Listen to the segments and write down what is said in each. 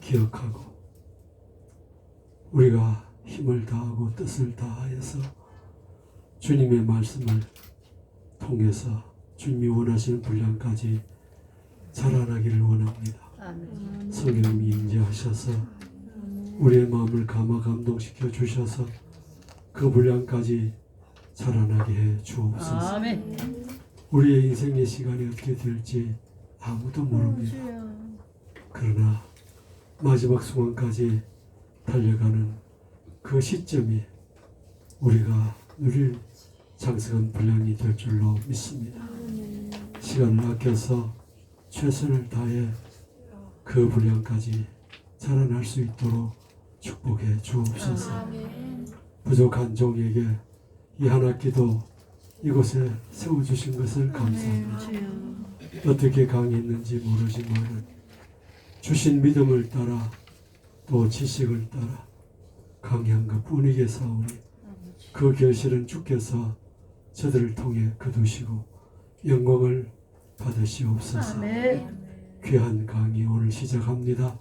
기억하고 우리가 힘을 다하고 뜻을 다하여서 주님의 말씀을 통해서 주님이 원하시는 분량까지 자라나기를 원합니다. 성령님이 임재하셔서 우리의 마음을 감화 감동시켜 주셔서 그 분량까지 자라나게 해 주옵소서. 아멘. 우리의 인생의 시간이 어떻게 될지 아무도 모릅니다. 그러나 마지막 순간까지 달려가는 그 시점이 우리가 누릴 장성한 분량이 될 줄로 믿습니다. 시간을 아껴서 최선을 다해 그 분량까지 자라날 수 있도록 축복해 주옵소서. 부족한 종에게 이 한 학기도 이곳에 세워주신 것을 감사합니다. 어떻게 강했는지 모르지만 주신 믿음을 따라 또 지식을 따라 강한 것 뿐이게 사오니 그 결실은 주께서 저들을 통해 거두시고 영광을 받으시옵소서. 귀한 강의 오늘 시작합니다.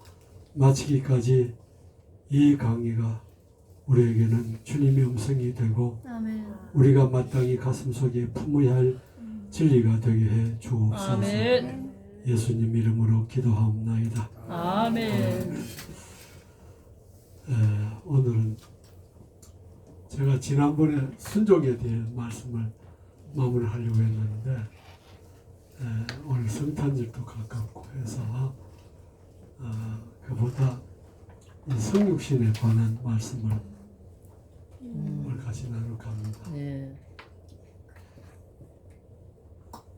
마치기까지 이 강의가 우리에게는 주님의 음성이 되고 우리가 마땅히 가슴속에 품어야 할 진리가 되게 해 주옵소서. 아멘. 예수님 이름으로 기도하옵나이다. 아멘. 오늘은 제가 지난번에 순종에 대해 말씀을 마무리하려고 했는데 오늘 성탄절도 가깝고 해서 그보다 이 성육신에 관한 말씀을 오늘 같이 나눌까 합니다.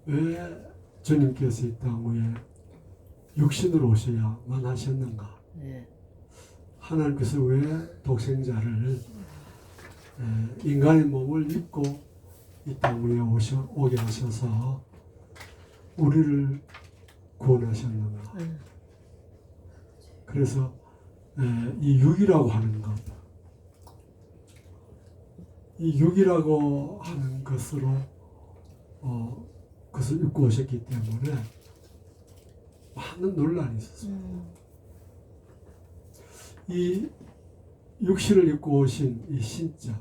왜 주님께서 이 땅 위에 육신으로 오셔야만 하셨는가? 하나님께서 왜 독생자를 인간의 몸을 입고 이 땅 위에 오게 하셔서 우리를 구원하셨는가? 그래서 이 육이라고 하는 것, 이 육이라고 하는 것으로 그것을 입고 오셨기 때문에 많은 논란이 있었습니다. 이 육신을 입고 오신 이 신자,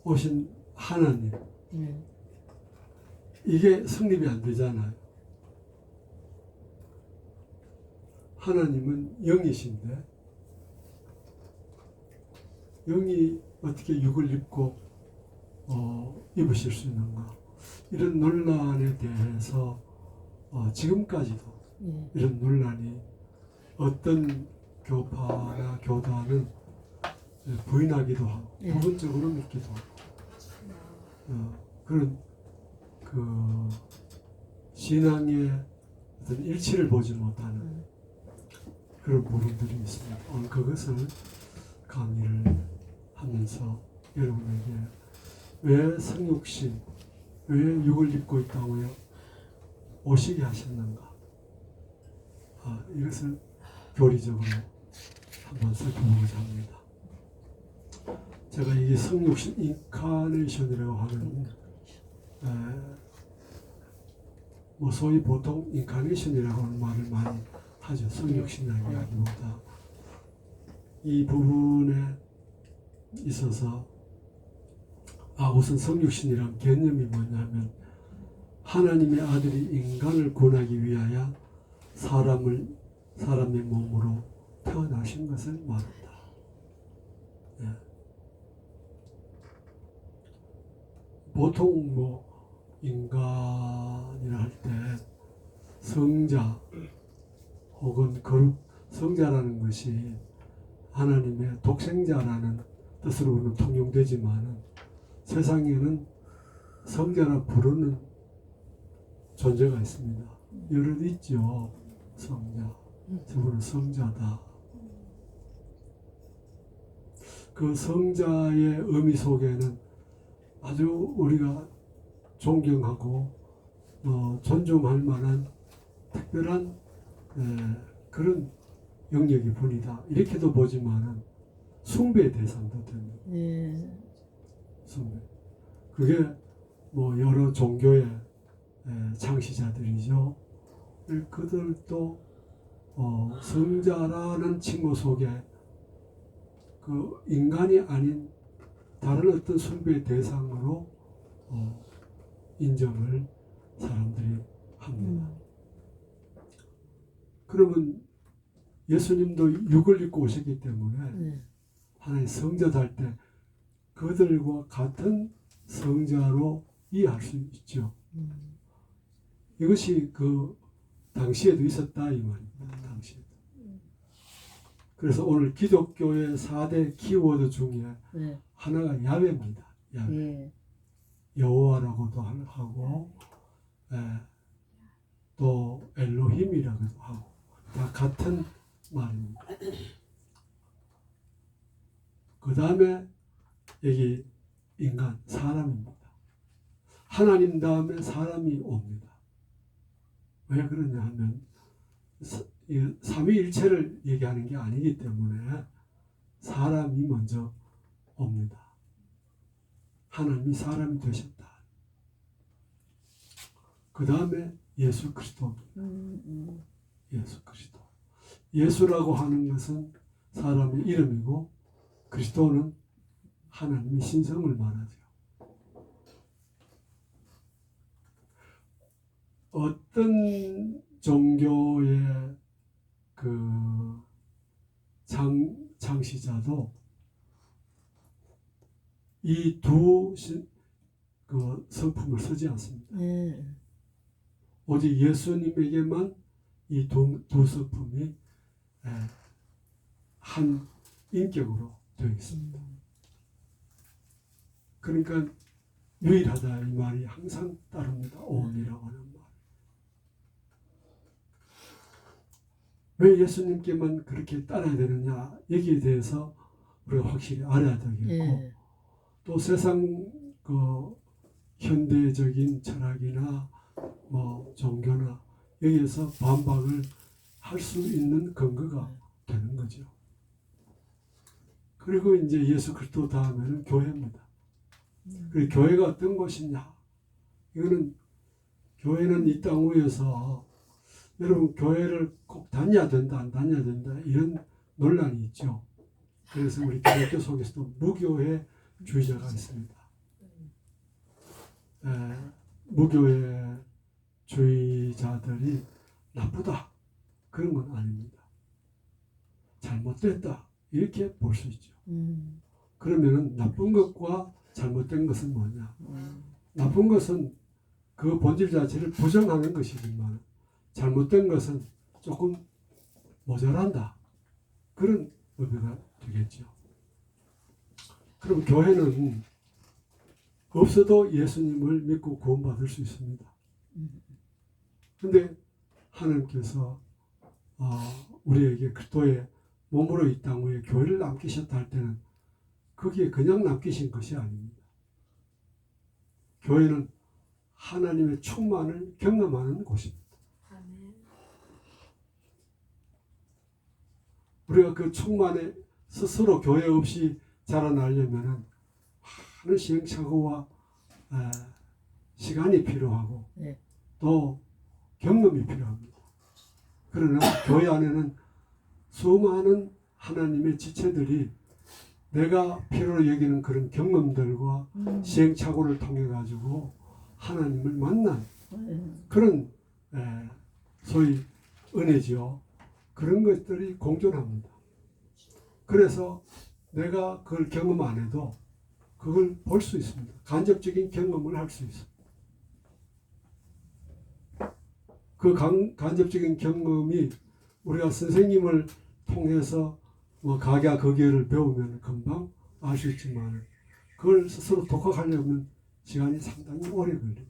오신 하나님, 이게 성립이 안 되잖아요. 하나님은 영이신데 영이 어떻게 육을 입고 입으실 수 있는가? 이런 논란에 대해서 지금까지도 이런 논란이 어떤 교파나 교단은 부인하기도 하고 부분적으로 믿기도 하고 그런 그 신앙의 어떤 일치를 보지 못하는 그런 부분들이 있습니다. 오늘 그것을 강의를 하면서 여러분에게 왜 성육신, 왜 육을 입고 있다고요? 오시게 하셨는가? 이것을 교리적으로 한번 살펴보고자 합니다. 제가 이게 성육신 인카네이션이라고 하는 뭐 소위 보통 인카네이션이라고 하는 말을 많이 하죠. 성육신이라는 이야기보다 이 부분에 있어서 우선 성육신이란 개념이 뭐냐면 하나님의 아들이 인간을 구원하기 위하여 사람의 몸으로 태어나신 것을 말한다. 보통 뭐 인간이라 할 때 성자 혹은 거룩 성자라는 것이 하나님의 독생자라는 뜻으로는 통용되지만 세상에는 성자라 부르는 존재가 있습니다. 여럿 있죠. 성자. 저분은 성자다. 그 성자의 의미 속에는 아주 우리가 존경하고 존중할 만한 특별한 그런 영역이 분이다. 이렇게도 보지만은 숭배의 대상도 됩니다. 숭배. 그게 뭐 여러 종교의 창시자들이죠. 그들도 성자라는 칭호 속에 그 인간이 아닌 다른 어떤 숭배의 대상으로 인정을 사람들이 합니다. 그러면 예수님도 육을 입고 오셨기 때문에 하나님 성자도 할 때 그들과 같은 성자로 이해할 수 있죠. 이것이 그 당시에도 있었다 이 말입니다. 당시에도. 그래서 오늘 기독교의 4대 키워드 중에 하나가 야훼입니다. 야훼. 여호와라고도 하고 또 엘로힘이라고도 하고 다 같은 말입니다. 그 다음에 여기 인간, 사람입니다. 하나님 다음에 사람이 옵니다. 왜 그러냐 하면 삼위일체를 얘기하는 게 아니기 때문에 사람이 먼저 옵니다. 하나님이 사람이 되셨다. 그 다음에 예수 그리스도입니다. 예수 그리스도. 예수라고 하는 것은 사람의 이름이고 그리스도는 하나님의 신성을 말하죠. 어떤 종교의 그 창시자도 이 두 그 성품을 쓰지 않습니다. 오직 예수님에게만 이 두 성품이 한 인격으로 되어 있습니다. 그러니까 유일하다 이 말이 항상 따릅니다. 오음이라고 하는 말. 왜 예수님께만 그렇게 따라야 되느냐 여기에 대해서 우리가 확실히 알아야 되겠고 또 세상 그 현대적인 철학이나 뭐 종교나 여기에서 반박을 할 수 있는 근거가 되는 거죠. 그리고 이제 예수 그리스도 다음에는 교회입니다. 그리고 교회가 어떤 것이냐? 이거는 교회는 이 땅 위에서 여러분 교회를 꼭 다녀야 된다, 안 다녀야 된다 이런 논란이 있죠. 그래서 우리 기독교 속에서도 무교회 주의자가 있습니다. 무교회 주의자들이 나쁘다 그런 건 아닙니다. 잘못됐다 이렇게 볼 수 있죠. 그러면은 나쁜 것과 잘못된 것은 뭐냐? 나쁜 것은 그 본질 자체를 부정하는 것이지만 잘못된 것은 조금 모자란다 그런 의미가 되겠죠. 그럼 교회는 없어도 예수님을 믿고 구원받을 수 있습니다. 그런데 하나님께서 우리에게 그리스도의 몸으로 이 땅 위에 교회를 남기셨다 할 때는 그게 그냥 남기신 것이 아닙니다. 교회는 하나님의 충만을 경험하는 곳입니다. 우리가 그 충만에 스스로 교회 없이 자라나려면 많은 시행착오와 시간이 필요하고 또 경험이 필요합니다. 그러나 교회 안에는 수많은 하나님의 지체들이 내가 필요로 여기는 그런 경험들과 시행착오를 통해 가지고 하나님을 만난 그런 소위 은혜지요. 그런 것들이 공존합니다. 그래서 내가 그걸 경험 안 해도 그걸 볼 수 있습니다. 간접적인 경험을 할 수 있습니다. 그 간접적인 경험이 우리가 선생님을 통해서 뭐 각야각열을 배우면 금방 알 수 있지만 그걸 스스로 독학하려면 시간이 상당히 오래 걸리죠.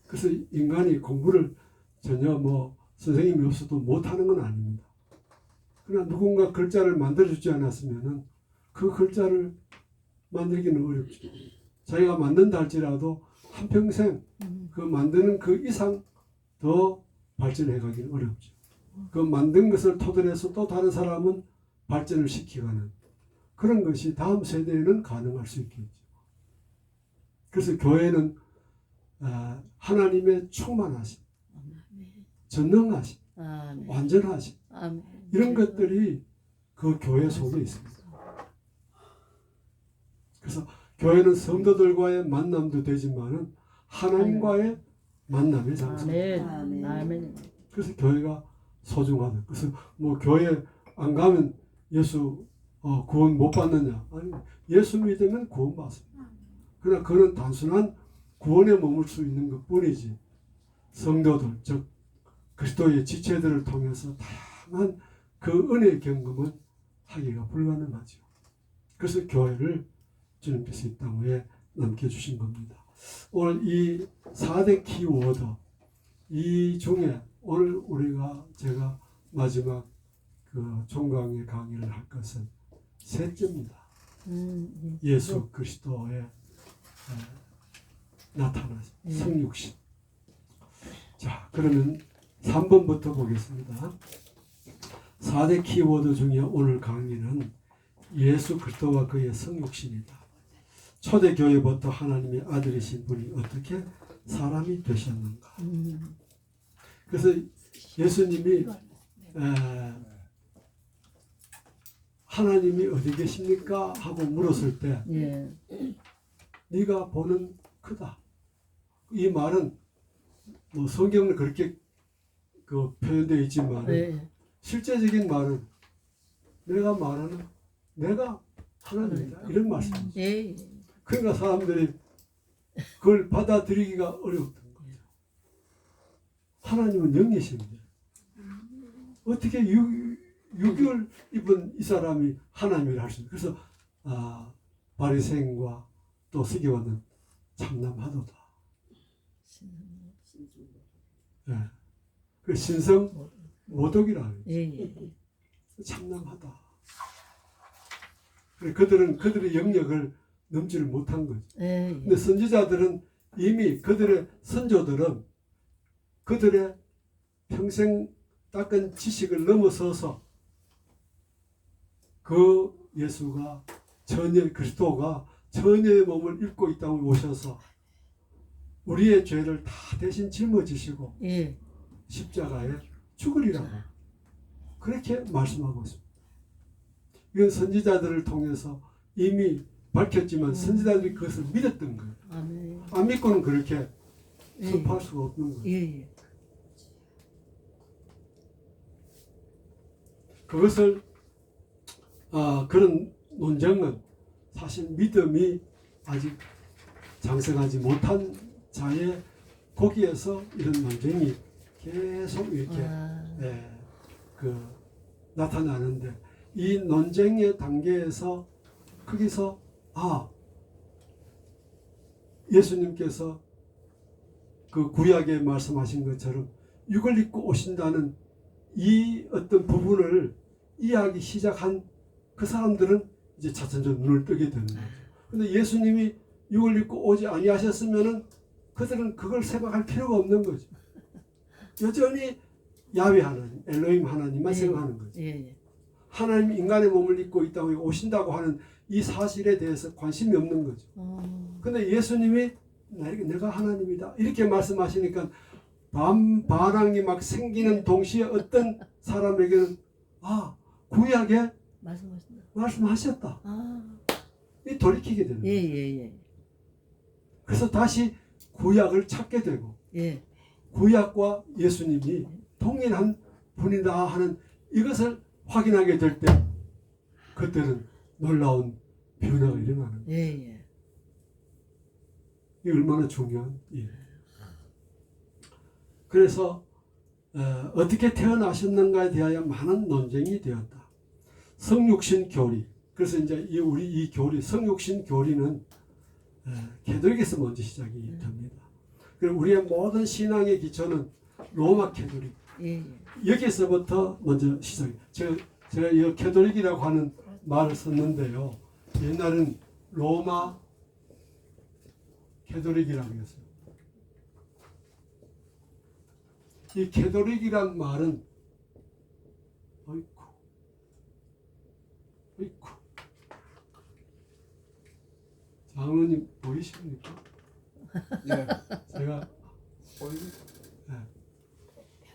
그래서 인간이 공부를 전혀 뭐 선생님이 없어도 못하는 건 아닙니다. 그러나 누군가 글자를 만들어주지 않았으면 그 글자를 만들기는 어렵죠. 자기가 만든다 할지라도 한평생 그 만드는 그 이상 더 발전해 가기는 어렵죠. 그 만든 것을 토대로 해서 또 다른 사람은 발전을 시키가는 그런 것이 다음 세대에는 가능할 수 있겠죠. 그래서 교회는 하나님의 충만하심, 전능하심, 아멘. 완전하신 아멘. 이런 것들이 그 교회 속에 있습니다. 그래서 교회는 성도들과의 만남도 되지만은 하나님과의 만남의 장소입니다. 아멘. 아멘. 그래서 교회가 소중하다. 그래서 뭐 교회 안 가면 예수 구원 못 받느냐? 아니, 예수 믿으면 구원 받습니다. 그러나 그는 단순한 구원에 머물 수 있는 것뿐이지 성도들 즉 그리스도의 지체들을 통해서 다양한 그 은혜의 경험은 하기가 불가능하죠. 그래서 교회를 주님께서 이 땅에 남겨주신 겁니다. 오늘 이 4대 키워드 이 중에 오늘 제가 마지막 그 종강의 강의를 할 것은 셋째입니다. 예수 그리스도의 나타나신 성육신. 자, 그러면 3번부터 보겠습니다. 4대 키워드 중에 오늘 강의는 예수 그리스도와 그의 성육신이다. 초대교회부터 하나님의 아들이신 분이 어떻게 사람이 되셨는가. 그래서 예수님이 하나님이 어디 계십니까? 하고 물었을 때 네가 보는 크다. 이 말은 뭐 성경은 그렇게 그 표현되어 있지만 실제적인 말은 내가 말하는 내가 하나님이다 이런 말씀이죠. 그러니까 사람들이 그걸 받아들이기가 어려웠던 거죠. 하나님은 영이신데 어떻게 6개월 입은 이 사람이 하나님이라 할 수 있어요. 그래서 바리새인과 또 서기관은 참남하도다. 그 신성 모독이라 참남하다. 그들의 영역을 넘지를 못한 거죠. 근데 선지자들은 이미 그들의 선조들은 그들의 평생 닦은 지식을 넘어서서 그 예수가 그리스도가 전혀의 몸을 입고 이 땅에 오셔서 우리의 죄를 다 대신 짊어지시고 십자가에 죽으리라고 그렇게 말씀하고 있습니다. 이건 선지자들을 통해서 이미 밝혔지만 선지자들이 그것을 믿었던 거예요. 안 믿고는 그렇게 섭할 수가 없는 거예요. 그것을 그런 논쟁은 사실 믿음이 아직 장성하지 못한 자의 거기에서 이런 논쟁이 계속 이렇게 나타나는데 이 논쟁의 단계에서 거기서 예수님께서 그 구약에 말씀하신 것처럼 육을 입고 오신다는 이 어떤 부분을 이해하기 시작한 그 사람들은 이제 차츰 눈을 뜨게 되는 거죠. 근데 예수님이 육을 입고 오지 아니하셨으면은 그들은 그걸 생각할 필요가 없는 거죠. 여전히 야훼 하나님, 엘로힘 하나님만 생각하는 거죠. 하나님 인간의 몸을 입고 이 땅에 오신다고 하는 이 사실에 대해서 관심이 없는 거죠. 근데 예수님이 내가 하나님이다 이렇게 말씀하시니까 반항이 막 생기는 동시에 어떤 사람에게는 구약에 말씀하셨다. 이 돌이키게 되는 거예요. 그래서 다시 구약을 찾게 되고 구약과 예수님이 동일한 분이다 하는 이것을 확인하게 될 때 그때는 놀라운 변화가 일어나는 거예요. 이게 얼마나 중요한 일이에요. 그래서 어떻게 태어나셨는가에 대하여 많은 논쟁이 되었다. 성육신 교리. 그래서 이제 우리 이 교리, 성육신 교리는 캐톨릭에서 먼저 시작이 됩니다. 그리고 우리의 모든 신앙의 기초는 로마 캐톨릭. 여기서부터 먼저 시작이. 제가 이 캐톨릭이라고 하는 말을 썼는데요. 옛날은 로마 캐톨릭이라고 했어요. 이 캐톨릭이란 말은 장로님 보이십니까? 제가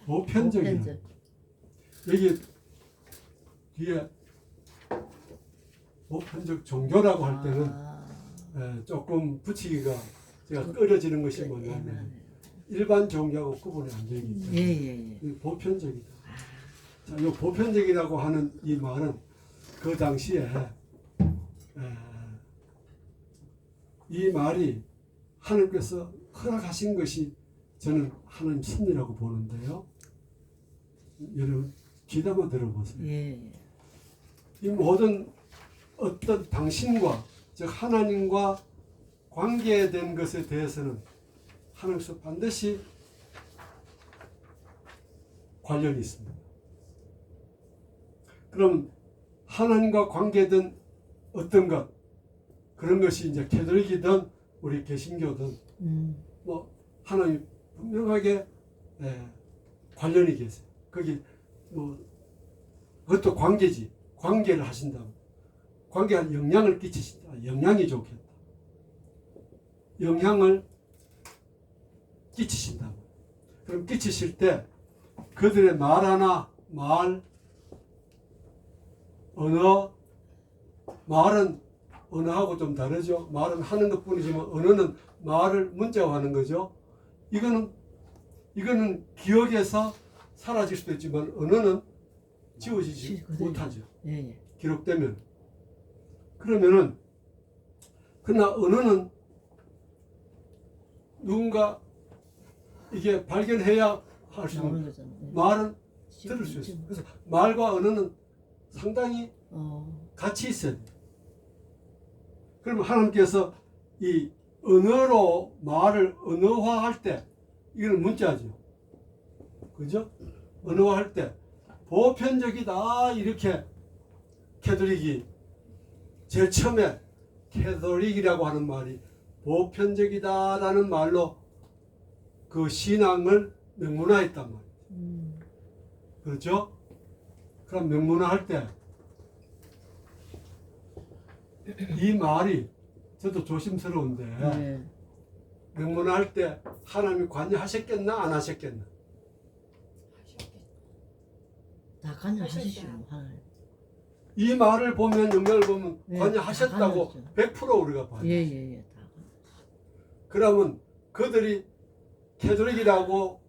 보편적이라 여기 뒤에 보편적 종교라고 할 때는 조금 붙이기가 제가 꺼려지는 것이 뭐냐면 일반 종교하고 구분이 안 되기 때문에 이 보편적이다. 자, 이 보편적이라고 하는 이 말은 그 당시에 이 말이 하나님께서 허락하신 것이 저는 하나님 섭리라고 보는데요. 여러분 귀담아 들어보세요. 이 모든 어떤 당신과 즉 하나님과 관계된 것에 대해서는 하나님께서 반드시 관련이 있습니다. 그럼 하나님과 관계된 어떤 것 그런 것이 이제 캐톨릭이든 우리 개신교든 뭐 하나님 분명하게 관련이 계세요. 거기 뭐 그것도 관계지. 관계를 하신다면 관계한 영향을 끼치신다. 영향이 좋겠다. 영향을 끼치신다. 그럼 끼치실 때 그들의 말 하나, 말, 언어, 말은 언어하고 좀 다르죠. 말은 하는 것뿐이지만 언어는 말을 문자화하는 거죠. 이거는 기억에서 사라질 수도 있지만 언어는 지워지지 못하죠. 기록되면. 그러면은 그러나 언어는 누군가 이게 발견해야 할 수 있는 말은 들을 수 있어요. 그래서 말과 언어는 상당히 같이 있어야 돼요. 그러면 하나님께서 이 언어로 말을 언어화할 때 이거는 문자죠. 그죠? 언어화할 때 보편적이다 이렇게 캐톨릭이 제일 처음에 캐톨릭이라고 하는 말이 보편적이다라는 말로 그 신앙을 명문화했단 말이에요. 그렇죠? 그럼 명문화할 때 이 말이 저도 조심스러운데 명문화할 때 하나님이 관여하셨겠나 안 하셨겠나? 다 관여하시죠. 이 말을 보면 영향을 보면 관여하셨다고 100% 우리가 봐요. 그러면 그들이 캐톨릭이라고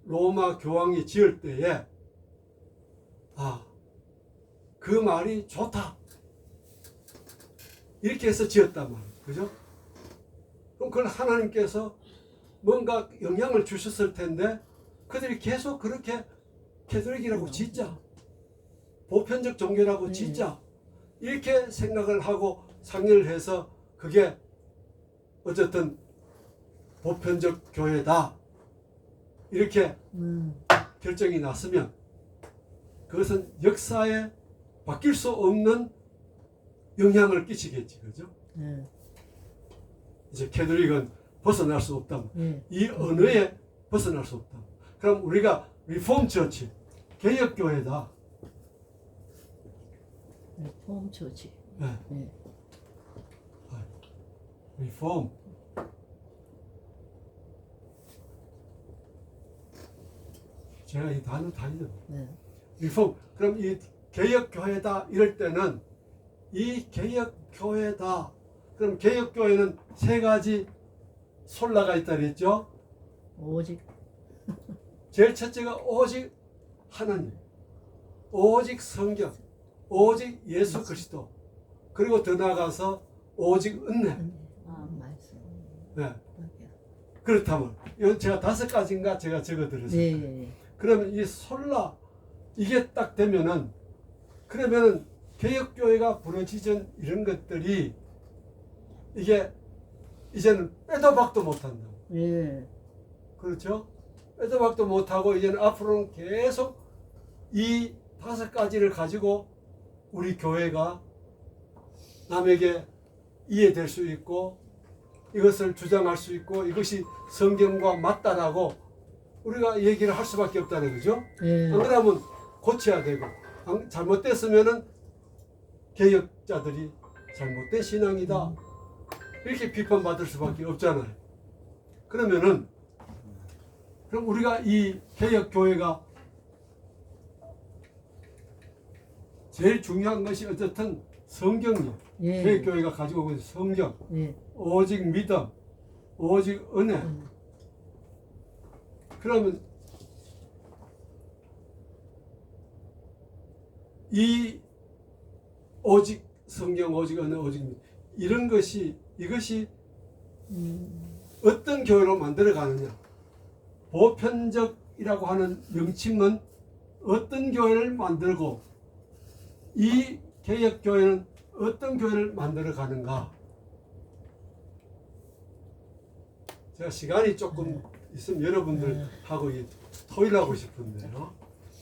로마 교황이 지을 때에 그 말이 좋다 이렇게 해서 지었단 말이에요. 그죠? 그럼 그걸 하나님께서 뭔가 영향을 주셨을 텐데 그들이 계속 그렇게 캐톨릭이라고 짓자 보편적 종교라고 짓자 이렇게 생각을 하고 상의를 해서 그게 어쨌든 보편적 교회다 이렇게 결정이 났으면 그것은 역사에 바뀔 수 없는 영향을 끼치겠지. 그죠? 이제 캐톨릭은 벗어날 수 없다. 이 언어에 벗어날 수 없다. 그럼 우리가 리폼 처치 개혁교회다. 리폼 처치. 리폼. 제가 이 단어 다 잊었네. 리폼. 그럼 이 개혁교회다 이럴 때는 이 개혁교회다. 그럼 개혁교회는 세 가지 솔라가 있다 그랬죠? 오직. 제일 첫째가 오직 하나님. 오직 성경. 오직 예수 그리스도. 그리고 더 나아가서 오직 은혜. 말씀. 그렇다면 이건 제가 5가지인가 제가 적어드렸어요. 그러면 이 솔라 이게 딱 되면은 그러면은 개혁교회가 부러지던 이런 것들이 이게 이제는 빼도 박도 못한다. 그렇죠? 빼도 박도 못하고 이제는 앞으로는 계속 이 5가지를 가지고 우리 교회가 남에게 이해될 수 있고 이것을 주장할 수 있고 이것이 성경과 맞다라고 우리가 얘기를 할 수밖에 없다는 거죠. 안 그러면 고쳐야 되고 잘못됐으면은 개혁자들이 잘못된 신앙이다 이렇게 비판받을 수밖에 없잖아요. 그러면은 그럼 우리가 이 개혁교회가 제일 중요한 것이 어쨌든 성경이에요. 예. 개혁교회가 가지고 있는 성경, 예. 오직 믿음, 오직 은혜. 그러면 이 오직 성경, 오직 은혜, 오직 믿음, 이런 것이 이것이 어떤 교회로 만들어 가느냐. 보편적이라고 하는 명칭은 어떤 교회를 만들고 이 개혁교회는 어떤 교회를 만들어 가는가. 제가 시간이 조금 있으면 여러분들하고 토의하고 싶은데요.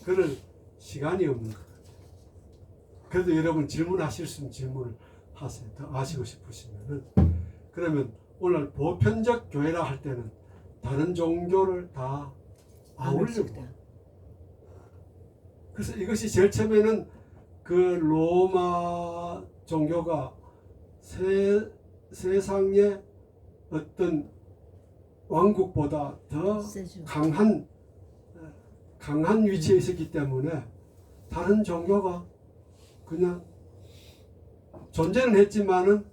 그럴 시간이 없는 것 같아요. 그래도 여러분 질문하실 수 있으면 질문을 하세요. 더 아시고 싶으시면은. 그러면 오늘 보편적 교회라 할 때는 다른 종교를 다 아우르려고. 그래서 이것이 제일 처음에는 그 로마 종교가 세상의 어떤 왕국보다 더 세죠. 강한 위치에 있었기 때문에 다른 종교가 그냥 존재는 했지만은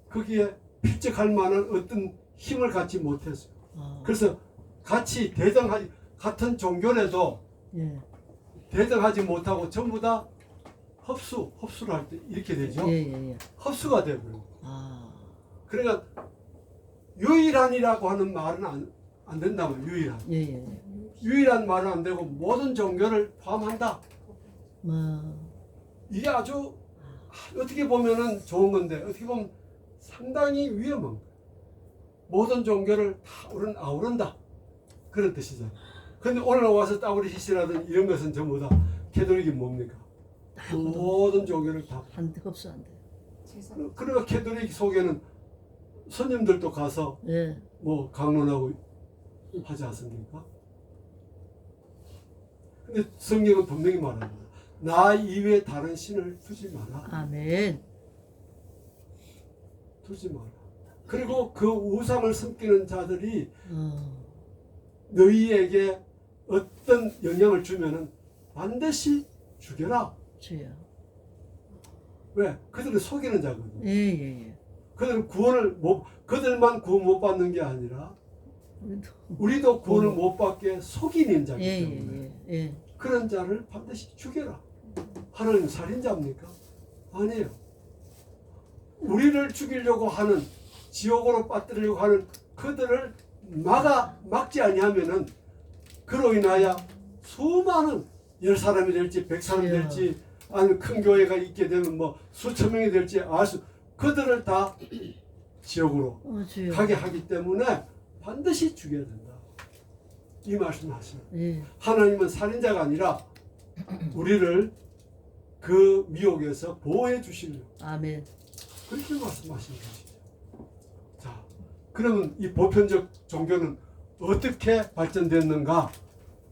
거기에 필적할 만한 어떤 힘을 갖지 못했어요. 그래서 같이 같은 종교라도 예. 대등하지 못하고 전부 다 흡수를 할 때 이렇게 되죠. 예. 흡수가 되고요. 아. 그러니까 유일한이라고 하는 말은 안 된다면 유일한. 예. 유일한 말은 안 되고 모든 종교를 포함한다. 뭐. 이게 아주 어떻게 보면은 좋은 건데 어떻게 보면 상당히 위험한 거예요. 모든 종교를 다 우리는 아우른다. 그런 뜻이죠. 근데 오늘 와서 따우리시라든 이런 것은 전부 다 캐톨릭이 뭡니까? 모든 종교를 다. 한데 흡수 안 돼. 그러니까 캐톨릭 속에는 스님들도 가서 예. 뭐 강론하고 하지 않습니까? 근데 성경은 분명히 말합니다. 나 이외에 다른 신을 두지 마라. 아멘. 두지 마라. 그리고 그 우상을 섬기는 자들이 어. 너희에게 어떤 영향을 주면은 반드시 죽여라. 주여. 왜? 그들은 속이는 자거든. 예. 그들은 그들만 구원 못 받는 게 아니라 우리도. 우리도 구원을 못 받게 속이는 자기 때문에 예. 그런 자를 반드시 죽여라. 하나님 살인자입니까? 아니에요. 우리를 죽이려고 하는, 지옥으로 빠뜨리려고 하는 그들을 막지 아니하면은 그로 인하여 수많은 10사람이 될지 100사람이 될지 아니면 큰 교회가 있게 되면 뭐 수천 명이 될지 그들을 다 지옥으로 주여. 가게 하기 때문에 반드시 죽여야 된다. 이 말씀하시는. 예. 하나님은 살인자가 아니라 우리를 그 미혹에서 보호해 주시려고 아멘. 그렇게 말씀하시는 것이죠. 자, 그러면 이 보편적 종교는 어떻게 발전됐는가?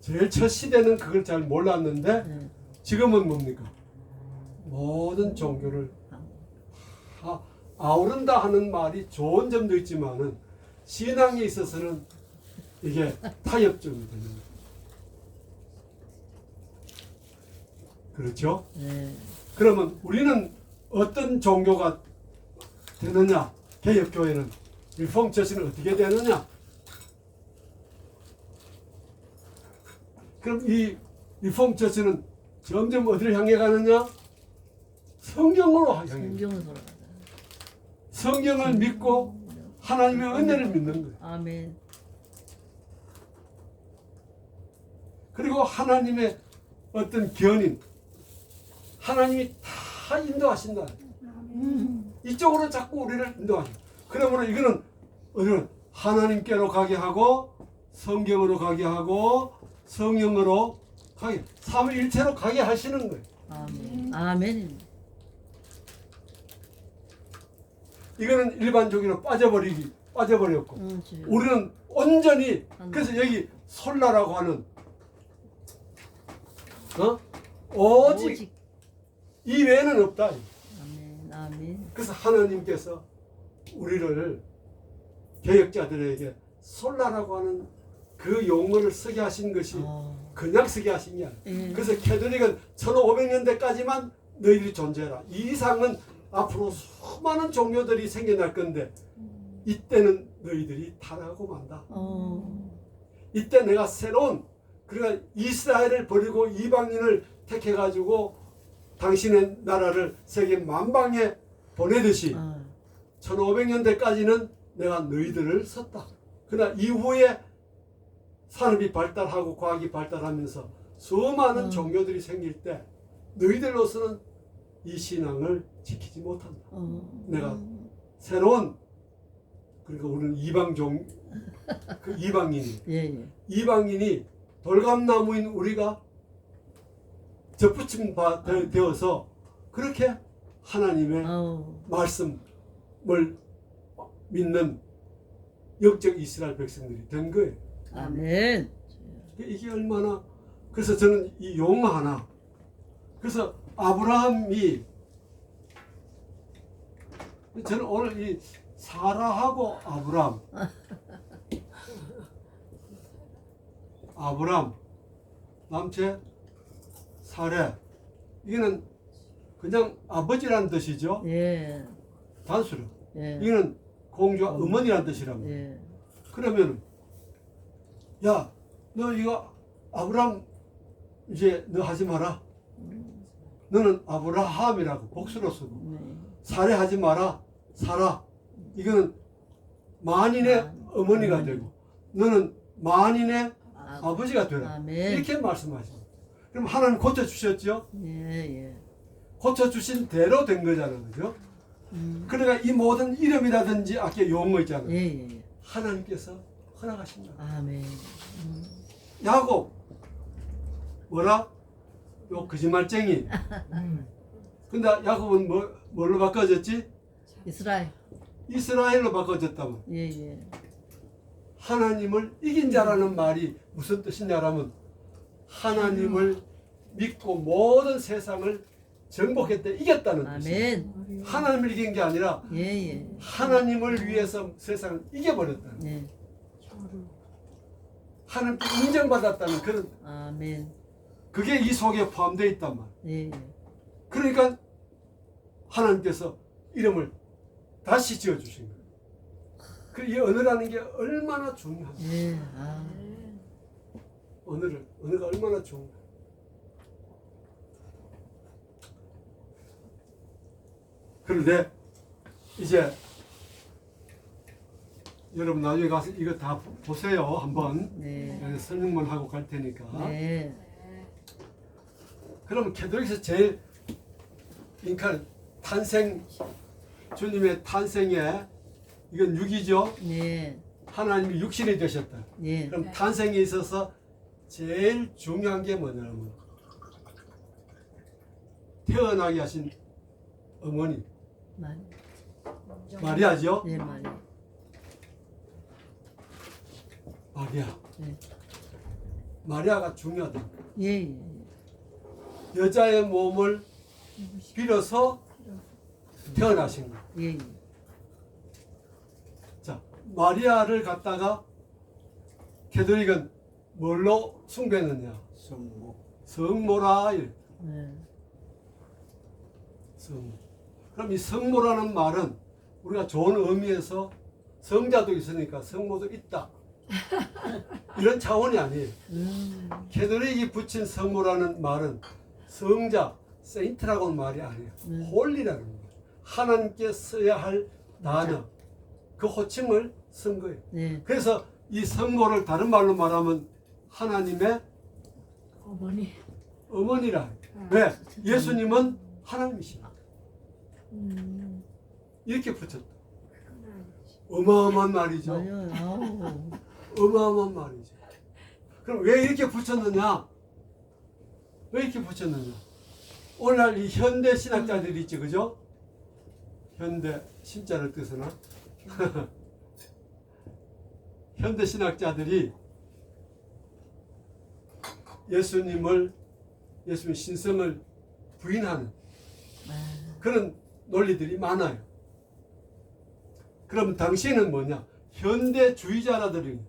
제일 첫 시대는 그걸 잘 몰랐는데 예. 지금은 뭡니까? 모든 종교를 아우른다 하는 말이 좋은 점도 있지만은 신앙에 있어서는 이게 타협점이 되는 거예요. 그렇죠? 예. 그러면 우리는 어떤 종교가 되느냐? 개혁교회는 리폼 처치는 어떻게 되느냐? 그럼 이 리폼 처치는 점점 어디를 향해 가느냐? 성경으로 향해. 성경을 돌아가자. 성경을 믿고 하나님의 은혜를 믿는 거예요. 아멘. 그리고 하나님의 어떤 견인, 하나님이 다 인도하신다. 이쪽으로 자꾸 우리를 인도하셔. 그러므로 이거는 우리는 하나님께로 가게 하고 성경으로 가게 하고 성령으로 가게, 삼위일체로 가게 하시는 거예요. 아멘. 아멘입니다. 이거는 일반적으로 빠져버렸고 주여. 우리는 온전히 그래서 여기 솔라라고 하는 오직 이 외에는 없다. 아멘. 아멘. 그래서 하나님께서 우리를 개혁자들에게 솔라라고 하는 그 용어를 쓰게 하신 것이 그냥 쓰게 하신 게 아니에요. 예. 그래서 캐톨릭은 1500년대까지만 너희들이 존재해라. 이 이상은 앞으로 수많은 종교들이 생겨날 건데 이때는 너희들이 타락하고 만다. 이때 내가 새로운 그러니까 이스라엘을 버리고 이방인을 택해가지고 당신의 나라를 세계 만방에 보내듯이 1500년대까지는 내가 너희들을 썼다. 그러나 이후에 산업이 발달하고 과학이 발달하면서 수많은 종교들이 생길 때 너희들로서는 이 신앙을 지키지 못한다. 내가 새로운 그러니까 우리는 그 이방인이 예, 예. 이방인이 돌감나무인 우리가 접붙임 되어서 그렇게 하나님의 말씀을 믿는 영적 이스라엘 백성들이 된 거예요. 아멘. 이게 얼마나 그래서 저는 이 용어 하나 그래서 아브라함이 저는 오늘 이 사라하고 아브람 남체 사례 이거는 그냥 아버지라는 뜻이죠. 예. 단수로 예. 이거는 공주와 어머니라는 뜻이라고. 예. 그러면 야 너 이거 아브람 이제 너 하지 마라. 너는 아브라함이라고 복수로 쓰고 사례 하지 마라. 사라 이거는 만인의 어머니가 되고 너는 만인의 아버지가 되라. 아멘. 이렇게 말씀하십니다. 그럼 하나님 고쳐주셨죠? 예, 예. 고쳐주신 대로 된 거잖아요. 그죠? 그러니까 이 모든 이름이라든지 아까 용어 있잖아요. 예, 예. 하나님께서 허락하신다. 아멘. 야곱 뭐라? 요 거짓말쟁이. 근데 야곱은 뭘로 바꿔졌지? 이스라엘. 이스라엘로 바꿔졌다면 예, 예. 하나님을 이긴 자라는 말이 무슨 뜻이냐라면 하나님을 믿고 모든 세상을 정복했다 이겼다는 뜻이에요. 아멘. 하나님을 이긴 게 아니라 예, 예. 하나님을 위해서 세상을 이겨버렸다는 예. 하나님께 인정받았다는 그런 아멘. 그게 이 속에 포함되어 있단 말이에요. 예, 예. 그러니까 하나님께서 이름을 다시 지어주신 거예요. 이 언어라는 게 얼마나 중요합니까? 예. 아. 언어가 얼마나 중요해요. 그런데 이제 여러분 나중에 가서 이거 다 보세요. 한번 네. 설명만 하고 갈 테니까. 네. 그러면 캐톨릭에서 제일 탄생 주님의 탄생에 이건 육이죠. 네. 하나님이 육신이 되셨다. 네. 그럼 탄생에 있어서 제일 중요한 게 뭐냐면 태어나게 하신 어머니 마리아죠. 네, 마리아. 마리아. 네. 마리아가 중요하다. 예, 예. 여자의 몸을 빌어서 태어나신 거예요. 예, 예. 자, 마리아를 갖다가 캐톨릭은 뭘로 숭배했느냐? 성모라. 네. 성모. 그럼 이 성모라는 말은 우리가 좋은 의미에서 성자도 있으니까 성모도 있다. 이런 차원이 아니에요. 캐톨릭이 붙인 성모라는 말은 성자, 세인트라고는 말이 아니에요. 홀리라는 거예요. 하나님께 써야 할 단어, 그 호칭을 쓴 거예요. 네. 그래서 이 성모를 다른 말로 말하면 하나님의 어머니라. 왜? 예수님은 하나님이시다. 이렇게 붙였다. 어마어마한 말이죠. 아유, 어마어마한 말이죠. 그럼 왜 이렇게 붙였느냐? 왜 이렇게 붙였느냐? 오늘날 이 현대 신학자들이 있지, 그죠? 현대 신자를 뜻으나 현대 신학자들이 예수님 신성을 부인하는 그런 논리들이 많아요. 그럼 당시에는 뭐냐? 현대주의자라들이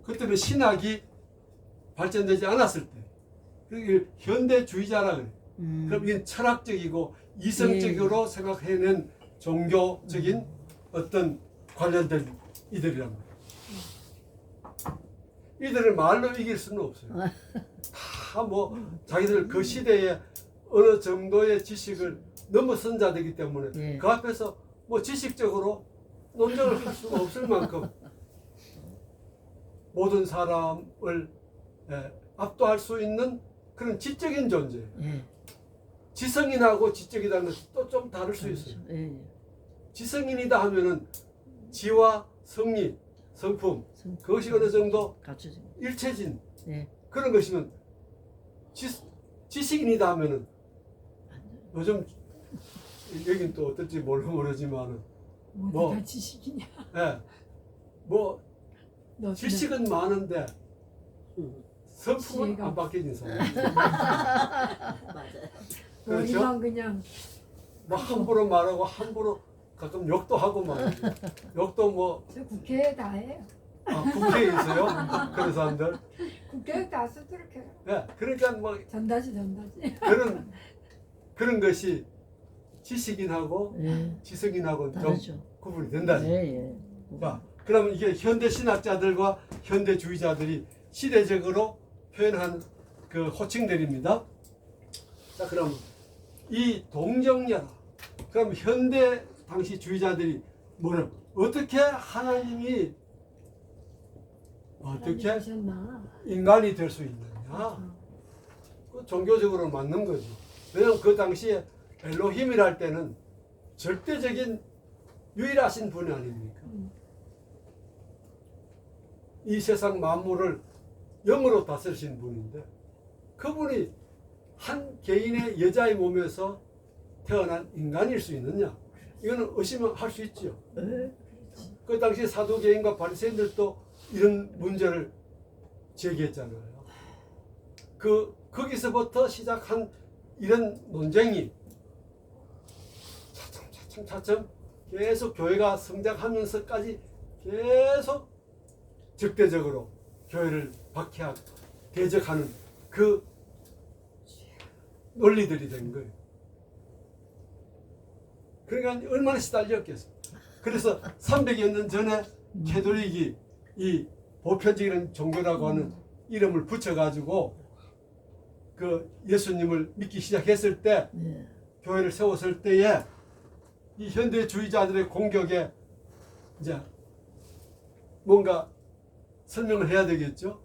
그때는 신학이 발전되지 않았을 때 그러니까 현대주의자라 그래. 그럼 이건 철학적이고 이성적으로 생각해낸 종교적인 어떤 관련된 이들이란 말이에요. 이들을 말로 이길 수는 없어요. 다 뭐 자기들 그 시대에 어느 정도의 지식을 넘어선 자들이기 때문에 그 앞에서 뭐 지식적으로 논쟁을 할 수가 없을 만큼 모든 사람을 압도할 수 있는 그런 지적인 존재. 지성인하고 지적이라는 것이 또 좀 다를 수 있어요. 지성인이다 하면은 지와 성리, 성품 그것이 어느 정도 일체진 그런 것이면 지식인이다 하면은 요즘 여긴 또 어떨지 모르지만은 뭐 다 지식이냐? 뭐 너 지식은 많은데 성품은 지혜가 안 바뀌어진 사람. 맞아요. 머리만 그냥 뭐 함부로 말하고 함부로 가끔 욕도 하고 말이죠. 욕도 뭐 저 국회에 다 해요. 국회에 있어요. 그런 사람들. 국회에 다 쓰도록 해요. 그러니까 뭐 전다지. 그런 것이 지식인하고 지성인하고 좀 구분이 된다지. 자, 그러면 이게 현대 신학자들과 현대주의자들이 시대적으로 표현한 그 호칭들입니다. 자, 그럼 이 동정녀라. 그럼 현대 당시 주의자들이 뭐냐? 어떻게 하나님이 어떻게 하셨나? 인간이 될 수 있느냐? 그 종교적으로 맞는 거지. 왜냐하면 그 당시에 엘로힘이랄 때는 절대적인 유일하신 분이 아닙니까? 이 세상 만물을 영으로 다스리신 분인데 그분이 한 개인의 여자의 몸에서 태어난 인간일 수 있느냐? 이거는 의심할 수 있죠. 그 당시 사두개인과 바리새인들도 이런 문제를 제기했잖아요. 거기서부터 시작한 이런 논쟁이 차츰 계속 교회가 성장하면서까지 계속 적대적으로 교회를 박해하고 대적하는 그 논리들이 된 거예요. 그러니까 얼마나 시달렸겠어. 그래서 300여 년 전에 캐톨릭이 이 보편적인 종교라고 하는 이름을 붙여가지고 그 예수님을 믿기 시작했을 때 교회를 세웠을 때에 이 현대주의자들의 공격에 이제 뭔가 설명을 해야 되겠죠.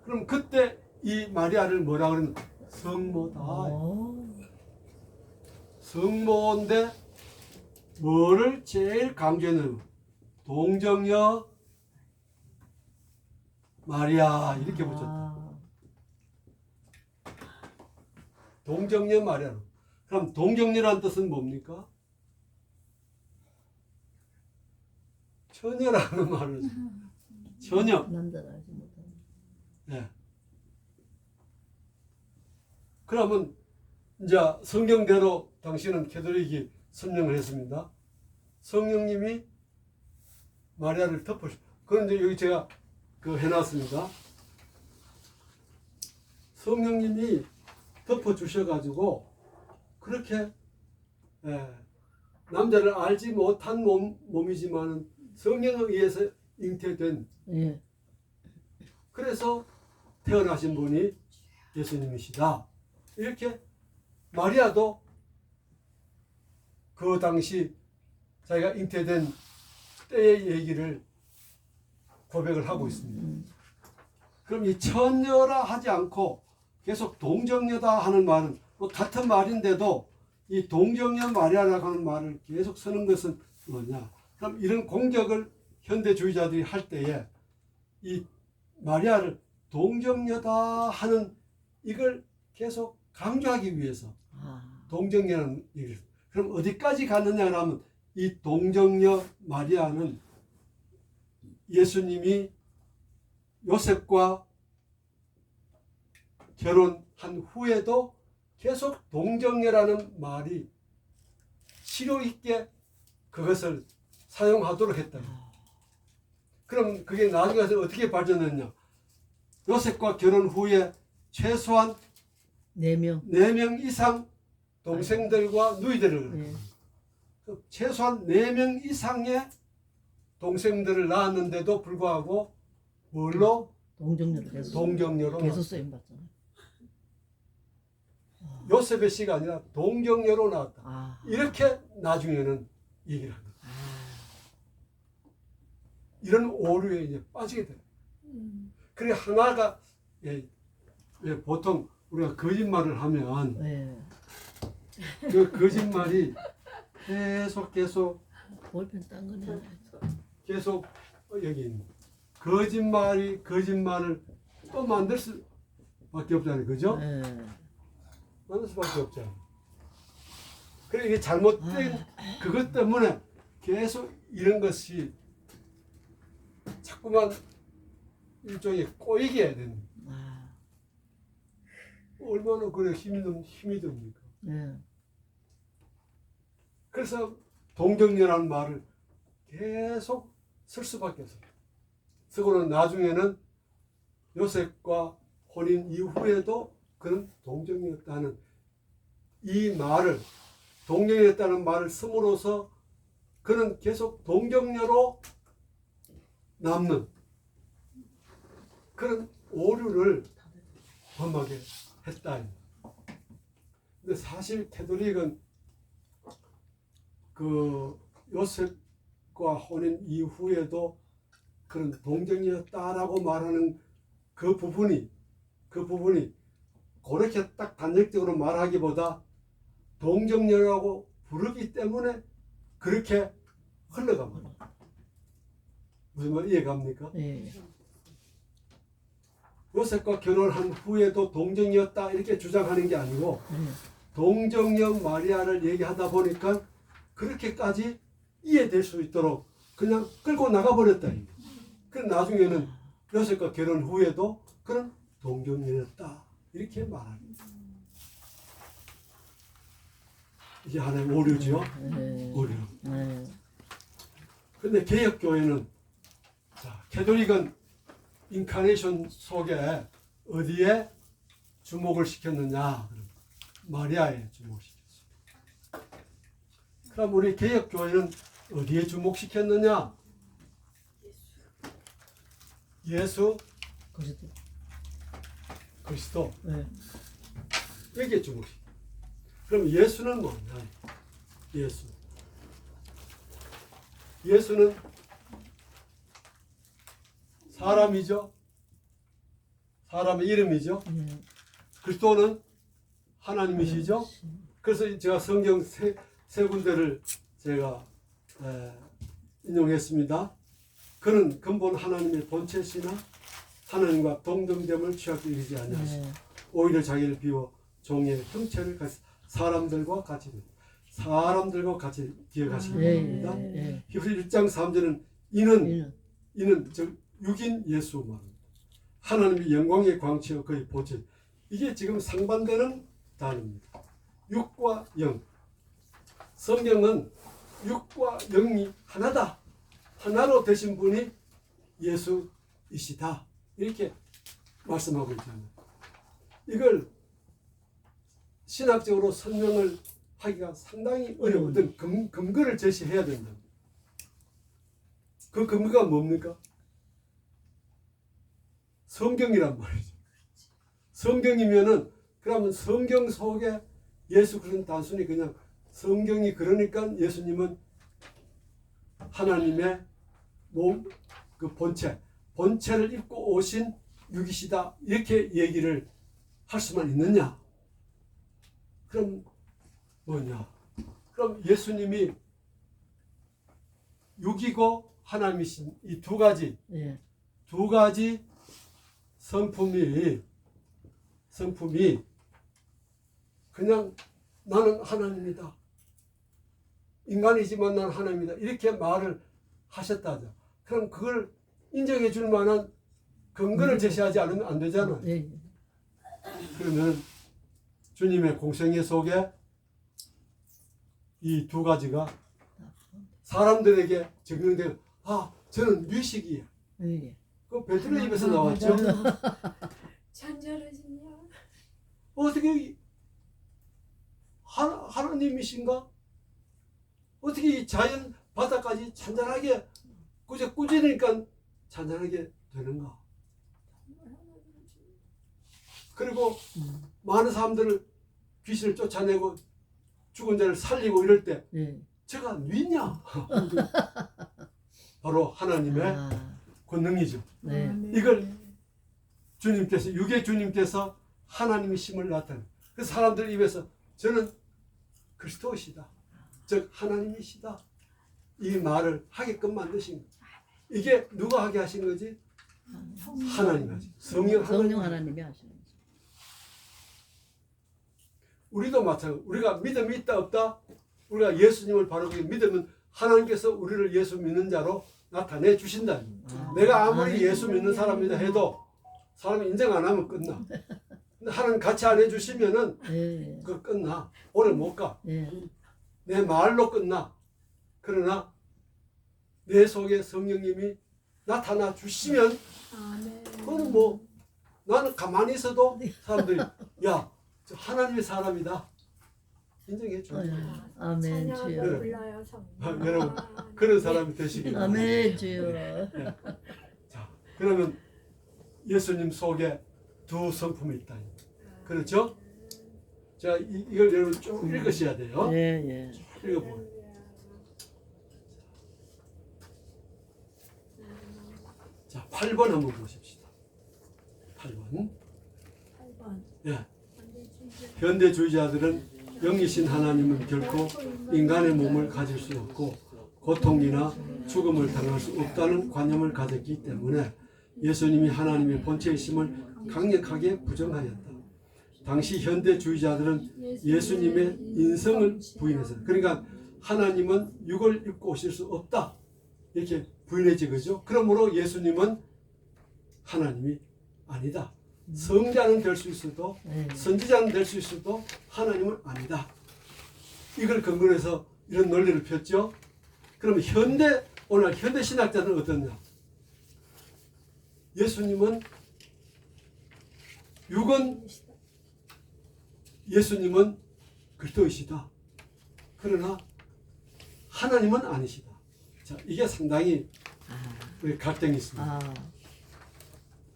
그럼 그때 이 마리아를 뭐라 그러는 성모다. 성모인데 뭐를 제일 강조했냐면 동정녀 마리아 이렇게 붙였다. 동정녀 마리아. 그럼 동정녀라는 뜻은 뭡니까? 처녀라는 말을 처녀. 남자가 알지 못하는. 네. 그러면 이제 성경대로 당시는 캐톨릭이 설명을 했습니다. 성령님이 마리아를 덮으시고 그런데 여기 제가 해놨습니다. 성령님이 덮어주셔가지고 그렇게 남자를 알지 못한 몸이지만 성령에 의해서 잉태된 그래서 태어나신 분이 예수님이시다. 이렇게 마리아도 그 당시 자기가 잉태된 때의 얘기를 고백을 하고 있습니다. 그럼 이 처녀라 하지 않고 계속 동정녀다 하는 말은 뭐 같은 말인데도 이 동정녀 마리아라고 하는 말을 계속 쓰는 것은 뭐냐? 그럼 이런 공격을 현대주의자들이 할 때에 이 마리아를 동정녀다 하는 이걸 계속 강조하기 위해서 동정녀라는 얘기를. 그럼 어디까지 갔느냐 하면 이 동정녀 마리아는 예수님이 요셉과 결혼한 후에도 계속 동정녀라는 말이 실효 있게 그것을 사용하도록 했다. 그럼 그게 나중에 어떻게 발전했냐? 요셉과 결혼 후에 최소한 4명. 4명 이상 동생들과 누이들을 네. 최소한 4명 이상의 동생들을 낳았는데도 불구하고 뭘로? 동정녀로 계속. 동정녀로 계속 낳았다. 쓰임 받잖아요. 요셉의 씨가 아니라 동정녀로 낳았다. 아. 이렇게 나중에는 얘기를 합니다. 아. 이런 오류에 이제 빠지게 돼요. 그래 하나가 왜 보통 우리가 거짓말을 하면 네. 그 거짓말이 계속 볼펜 딴 거네. 계속 여기 있는 거짓말을 또 만들 수밖에 없잖아요, 그죠? 네. 만들 수밖에 없잖아요. 그래 이게 잘못된 그것 때문에 계속 이런 것이 자꾸만 일종의 꼬이게 해야 되는. 아. 얼마나 그래 힘이 듭니까? 네. 그래서 동정녀라는 말을 계속 쓸 수밖에 없어요. 쓰고는 나중에는 요셉과 혼인 이후에도 그는 동정녀였다는 이 말을 동정녀였다는 말을 쓰므로써 그는 계속 동정녀로 남는 그런 오류를 범하게 했다. 근데 사실 캐톨릭은 그 요셉과 혼인 이후에도 그런 동정이었다라고 말하는 그 부분이 그렇게 딱 단정적으로 말하기보다 동정녀라고 부르기 때문에 그렇게 흘러갑니다. 무슨 말 이해갑니까? 네. 요셉과 결혼한 후에도 동정이었다 이렇게 주장하는 게 아니고 네. 동정녀 마리아를 얘기하다 보니까 그렇게까지 이해될 수 있도록 그냥 끌고 나가버렸다. 그 나중에는 요셉과 결혼 후에도 그런 동정녀였다 이렇게 말합니다. 이게 하나의 오류죠. 네. 오류. 네. 근데 개혁교회는 캐톨릭은 인카네이션 속에 어디에 주목을 시켰느냐? 마리아에 주목시켰습니다. 그럼 우리 개혁교회는 어디에 주목시켰느냐? 예수 그리스도 네. 여기에 주목시켰습니다. 그럼 예수는 뭐냐? 예수는 사람이죠. 사람의 이름이죠. 네. 그리스도는 하나님이시죠. 그래서 제가 성경 세 군데를 제가 인용했습니다. 그는 근본 하나님의 본체시나 하나님과 동등됨을 취하게 이르지 아니하시고 네. 오히려 자기를 비워 종의 형체를 가지고 사람들과 같이 기억하시기 바랍니다. 네. 히브리 1장 3절은 이는 즉 육인 예수 말입니다. 하나님의 영광의 광채와 그의 본체. 이게 지금 상반되는 단어입니다. 육과 영. 성경은 육과 영이 하나다. 하나로 되신 분이 예수이시다. 이렇게 말씀하고 있잖아요. 이걸 신학적으로 설명을 하기가 상당히 어려운 어떤 근거를 제시해야 된다. 그 근거가 뭡니까? 성경이란 말이죠. 성경이면은 그러면 성경 속에 예수 그리스도는 단순히 그냥 성경이 그러니까 예수님은 하나님의 몸, 그 본체를 입고 오신 육이시다 이렇게 얘기를 할 수만 있느냐? 그럼 뭐냐? 그럼 예수님이 육이고 하나님이신 이 두 가지 성품이 그냥 나는 하나님이다. 인간이지만 나는 하나님이다. 이렇게 말을 하셨다죠. 그럼 그걸 인정해 줄 만한 근거를 제시하지 않으면 안 되잖아요. 네. 그러면 주님의 공생애 속에 이 두 가지가 사람들에게 적용되고 저는 유식이에요. 네. 그 베드로 입에서 나왔죠. 잔절하시냐? 어떻게 하나님이신가? 어떻게 이 자연 바다까지 잔잔하게 그저 꾸짖으니까 잔잔하게 되는가? 그리고 많은 사람들을 귀신을 쫓아내고 죽은 자를 살리고 이럴 때 네. 제가 누구냐? 바로 하나님의 아, 권능이죠. 네. 이걸 주님께서 육의 주님께서 하나님의 힘을 나타내. 그 사람들 입에서 저는 그리스도시다. 즉 하나님이시다. 이 말을 하게끔 만드신 거. 이게 누가 하게 하신 거지? 하나님 하시. 성령 하나님이 하시는 거죠. 우리도 마찬가지. 우리가 믿음이 있다 없다. 우리가 예수님을 바로 믿으면 하나님께서 우리를 예수 믿는 자로 나타내 주신다. 내가 아무리 예수 믿는 사람이다 해도 사람이 인정 안 하면 끝나. 근데 하나님 같이 안 해주시면은 네. 그 끝나. 오래 못 가. 네. 내 말로 끝나. 그러나 내 속에 성령님이 나타나 주시면 아멘. 그거는 뭐 나는 가만히 있어도 사람들이 야, 저 하나님의 사람이다. 인정해 줘. 아멘 찬양하며 주여. 불러요, 성령. 여러분 그런 사람이 되시길 바랍니다. 아멘 주여. 자, 그러면 예수님 속에 두 성품이 있다. 그렇죠? 자, 이걸 여러분 쭉 읽으셔야 돼요. 예, 예. 읽어보세요. 자, 8번 한번 보십시다. 8번. 8번. 예. 현대주의자들은 영이신 하나님은 결코 인간의 몸을 가질 수 없고 고통이나 죽음을 당할 수 없다는 관념을 가졌기 때문에 예수님이 하나님의 본체이심을 강력하게 부정하였다. 당시 현대주의자들은 예수님의 인성을 부인했어요. 그러니까 하나님은 육을 입고 오실 수 없다. 이렇게 부인했지, 그죠? 그러므로 예수님은 하나님이 아니다. 성자는 될 수 있어도 선지자는 될 수 있어도 하나님은 아니다. 이걸 근거로 해서 이런 논리를 폈죠. 그러면 오늘 현대 신학자들은 어떠냐? 예수님은 예수님은 그리스도이시다. 그러나 하나님은 아니시다. 자, 이게 상당히 갈등이 있습니다. 아,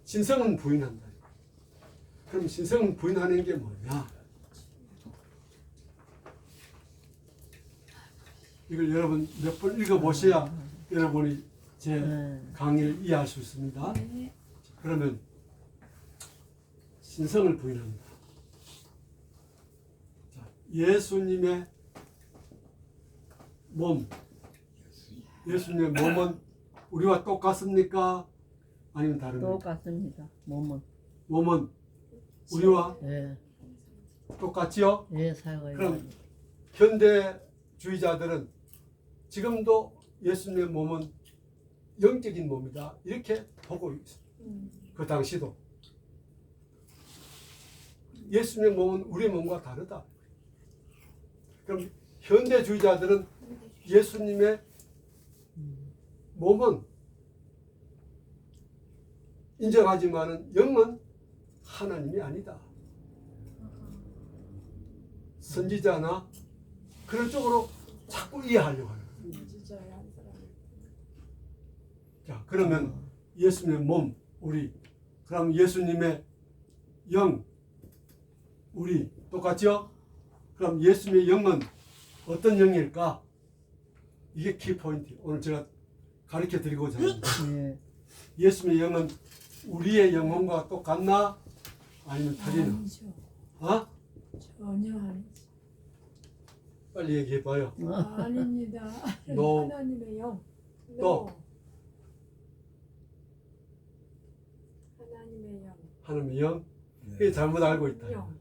신성은 부인한다. 그럼 신성은 부인하는 게 뭐냐? 이걸 여러분 몇 번 읽어보셔야 여러분이 제 강의를 이해할 수 있습니다. 그러면 신성을 부인합니다. 자, 예수님의 몸은 우리와 똑같습니까? 아니면 다릅니까? 똑같습니다. 몸은. 몸은 우리와 예, 똑같지요? 예, 사용을. 그럼 현대주의자들은 지금도 예수님의 몸은 영적인 몸이다. 이렇게 보고 있습니다. 그 당시도. 예수님의 몸은 우리의 몸과 다르다. 그럼 현대주의자들은 예수님의 몸은 인정하지만은 영은 하나님이 아니다. 선지자나 그런 쪽으로 자꾸 이해하려고 하는 거예요. 자, 그러면 예수님의 몸, 우리. 그럼 예수님의 영, 우리. 똑같죠? 그럼 예수님의 영은 어떤 영일까? 이게 키포인트. 오늘 제가 가르쳐 드리고자 합니다. 예. 예수님의 영은 우리의 영혼과 똑같나? 아니면 틀리나? 아니죠. 어? 전혀 아니죠. 빨리 얘기해 봐요. 아닙니다. No. 하나님의 영. 또. 하나님의 영. 하나님의 영? 이게 잘못 알고 있다. 영.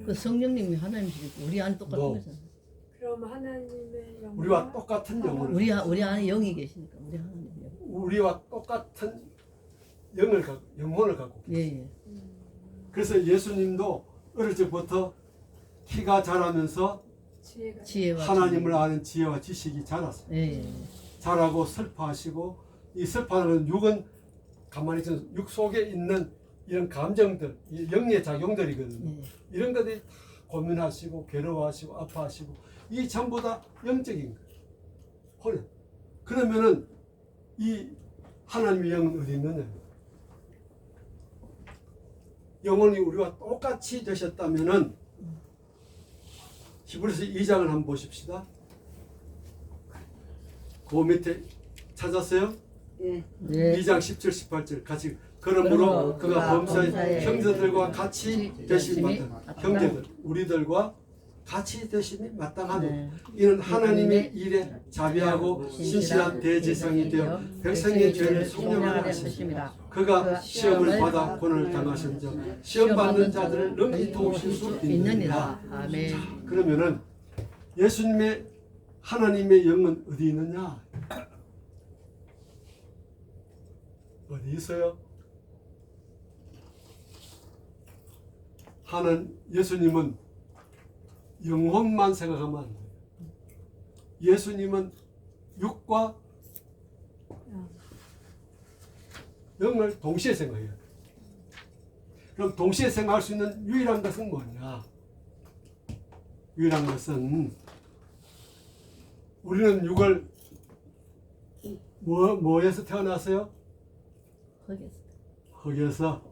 그 성령님이 하나님이시고 우리 안에 똑같은 너. 거잖아요. 그럼 하나님의 영. 우리와 똑같은 영혼을 우리 안에 영이 계시니까 우리 하나님 영. 우리와 똑같은 영혼을 갖고 예, 예. 그래서 예수님도 어릴 적부터 키가 자라면서 지혜와 하나님을 아는 지혜와 지식이 자랐어요. 예, 예. 자라고 슬퍼하시고 이 슬퍼하는 육은 가만히 있으면 육 속에 있는 이런 감정들, 이 영의 작용들이거든요. 예. 이런 것들이 고민하시고 괴로워하시고 아파하시고 이 전부 다 영적인 거예요. 혼연. 그러면은 이 하나님의 영은 어디 있느냐? 영혼이 우리와 똑같이 되셨다면은 히브리서 2장을 한번 보십시다. 그 밑에 찾았어요? 예. 예. 2장 17, 18절 같이 그러므로 그가 범사의 형제들과 같이 되심이 마땅 형제들 우리들과 같이 되심이 마땅하니 네. 이는 하나님의 일에 자비하고 신실한 대제사장이 되어 백성의 죄를 속량하려 하십니다. 그가 시험을 받아 고난을 당하신즉 시험 받는 자들을 능히 도우실 수 있느니라. 아멘. 그러면은 예수님의 하나님의 영은 어디 있느냐? 어디 있어요? 예수님은 영혼만 생각하면 안 돼요. 예수님은 육과 영을 동시에 생각해야 돼요. 그럼 동시에 생각할 수 있는 유일한 것은 뭐냐? 유일한 것은 우리는 육을 뭐에서 태어났어요? 흙에서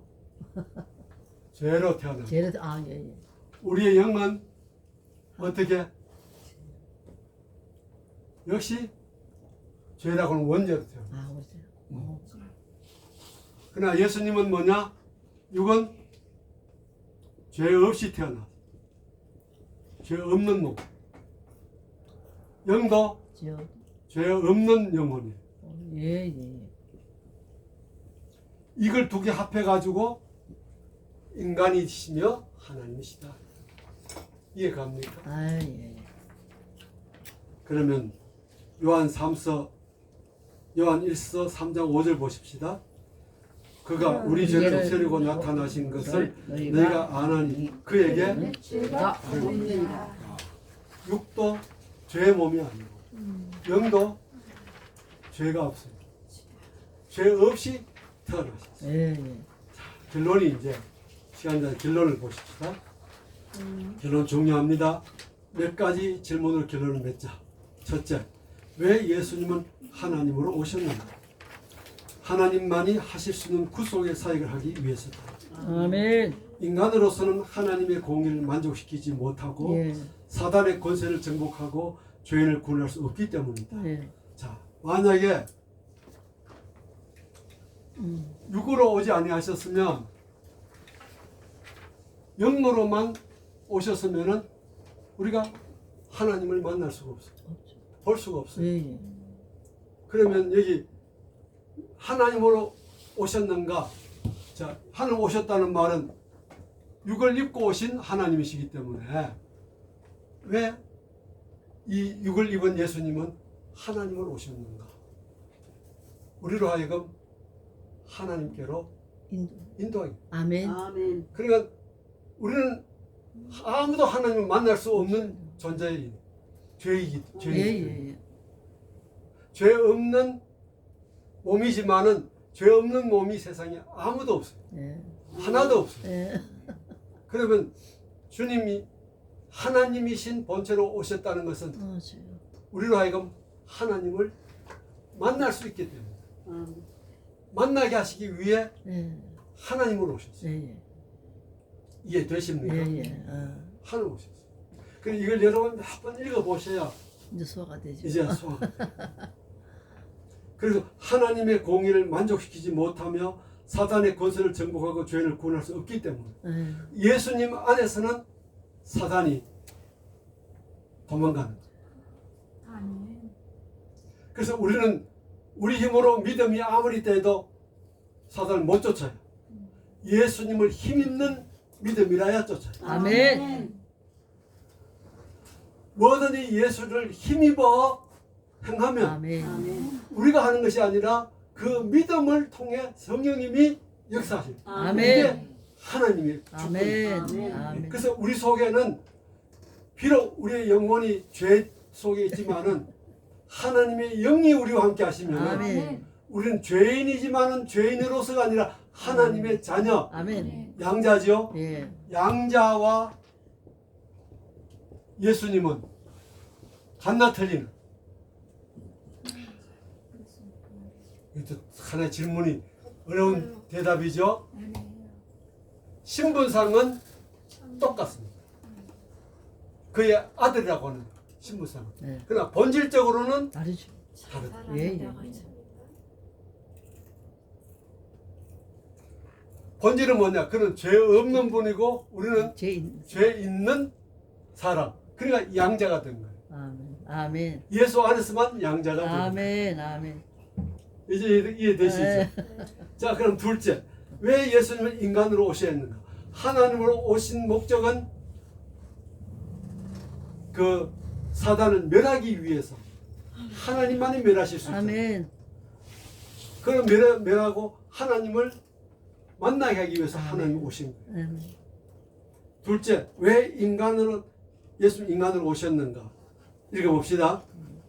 죄로 태어났어요. 죄를 예, 예. 우리의 영은 어떻게? 역시 죄라고는 원죄로 태어났어요. 그렇죠. 그러나 예수님은 뭐냐? 육은 죄 없이 태어났어요. 죄 없는 몸. 영도 죄 없는 영혼이에요. 예, 예. 이걸 두 개 합해가지고 인간이시며 하나님이시다. 이해갑니까? 아, 예. 그러면 요한 1서 3장 5절 보십시다. 그가 우리 죄를 없애려고 나타나신 것을 너희가 아나니 그에게 죄가 없느니라. 육도 죄의 몸이 아니고 영도 죄가 없어요. 죄 없이 태어나셨어요. 예, 예. 결론이 이제 시간 전 결론을 보십시다. 결론 중요합니다. 몇 가지 질문으로 결론을 맺자. 첫째, 왜 예수님은 하나님으로 오셨는가? 하나님만이 하실 수 있는 구속의 사역을 하기 위해서다. 아멘. 인간으로서는 하나님의 공의를 만족시키지 못하고 예. 사단의 권세를 정복하고 죄인을 구원할 수 없기 때문이다. 예. 자, 만약에 육으로 오지 아니하셨으면 영으로만 오셨으면은 우리가 하나님을 만날 수가 없어요. 볼 수가 없어요. 예, 예. 그러면 여기 하나님으로 오셨는가? 자, 하나님 오셨다는 말은 육을 입고 오신 하나님이시기 때문에 왜 이 육을 입은 예수님은 하나님으로 오셨는가? 우리로 하여금 하나님께로 인도하기. 아멘. 아멘. 그러니까 우리는 아무도 하나님을 만날 수 없는 존재인 죄이기 예, 예, 예. 죄 없는 몸이지만은 죄 없는 몸이 세상에 아무도 없어요. 예. 하나도 없어요. 예. 그러면 주님이 하나님이신 본체로 오셨다는 것은 맞아요. 우리로 하여금 하나님을 만날 수 있기 때문에 아멘. 만나게 하시기 위해 예. 하나님으로 오셨어요. 예, 예. 이해되십니까? 예, 예. 하나님 오셨어요. 그래서 이걸 여러분 몇 번 읽어보셔야 이제 소화가 되죠. 이제 소화. 그래서 하나님의 공의를 만족시키지 못하며 사단의 권세를 정복하고 죄인을 구원할 수 없기 때문에 예. 예수님 안에서는 사단이 도망가는 거예요. 아멘. 그래서 우리는 우리 힘으로 믿음이 아무리 돼도 사단을 못 쫓아요. 예수님을 힘있는 믿음이라야 쫓아요. 아멘. 뭐든지 예수를 힘입어 행하면 아멘. 아멘. 우리가 하는 것이 아니라 그 믿음을 통해 성령님이 역사하시는 거예요. 아멘. 이게 하나님의 축복. 아멘. 아멘. 아멘. 그래서 우리 속에는 비록 우리의 영혼이 죄 속에 있지만은 하나님의 영이 우리와 함께 하시면 아멘. 우리는 죄인이지만은 죄인으로서가 아니라 하나님의 자녀, 아멘. 양자죠. 예. 양자와 예수님은 한나 틀리는. 이것도 하나의 질문이 어려운 대답이죠. 신분상은 똑같습니다. 그의 아들이라고 하는 신분상은. 네. 그러나 본질적으로는 다르죠. 다르다. 예, 예. 본질은 뭐냐? 그는 죄 없는 분이고 우리는 죄인. 죄 있는 사람. 그러니까 양자가 된 거예요. 아멘. 아멘. 예수 안에서만 양자가 된 거예요. 아멘. 아멘. 이제 이해되시죠? 네. 자, 그럼 둘째. 왜 예수님은 인간으로 오셔야 했는가? 하나님으로 오신 목적은 그 사단을 멸하기 위해서. 하나님만이 멸하실 수 있다. 아멘. 그럼 멸하고 하나님을 만나게 하기 위해서 하나님 오신 거예요. 아멘. 둘째, 왜 예수님 인간으로 오셨는가? 읽어봅시다.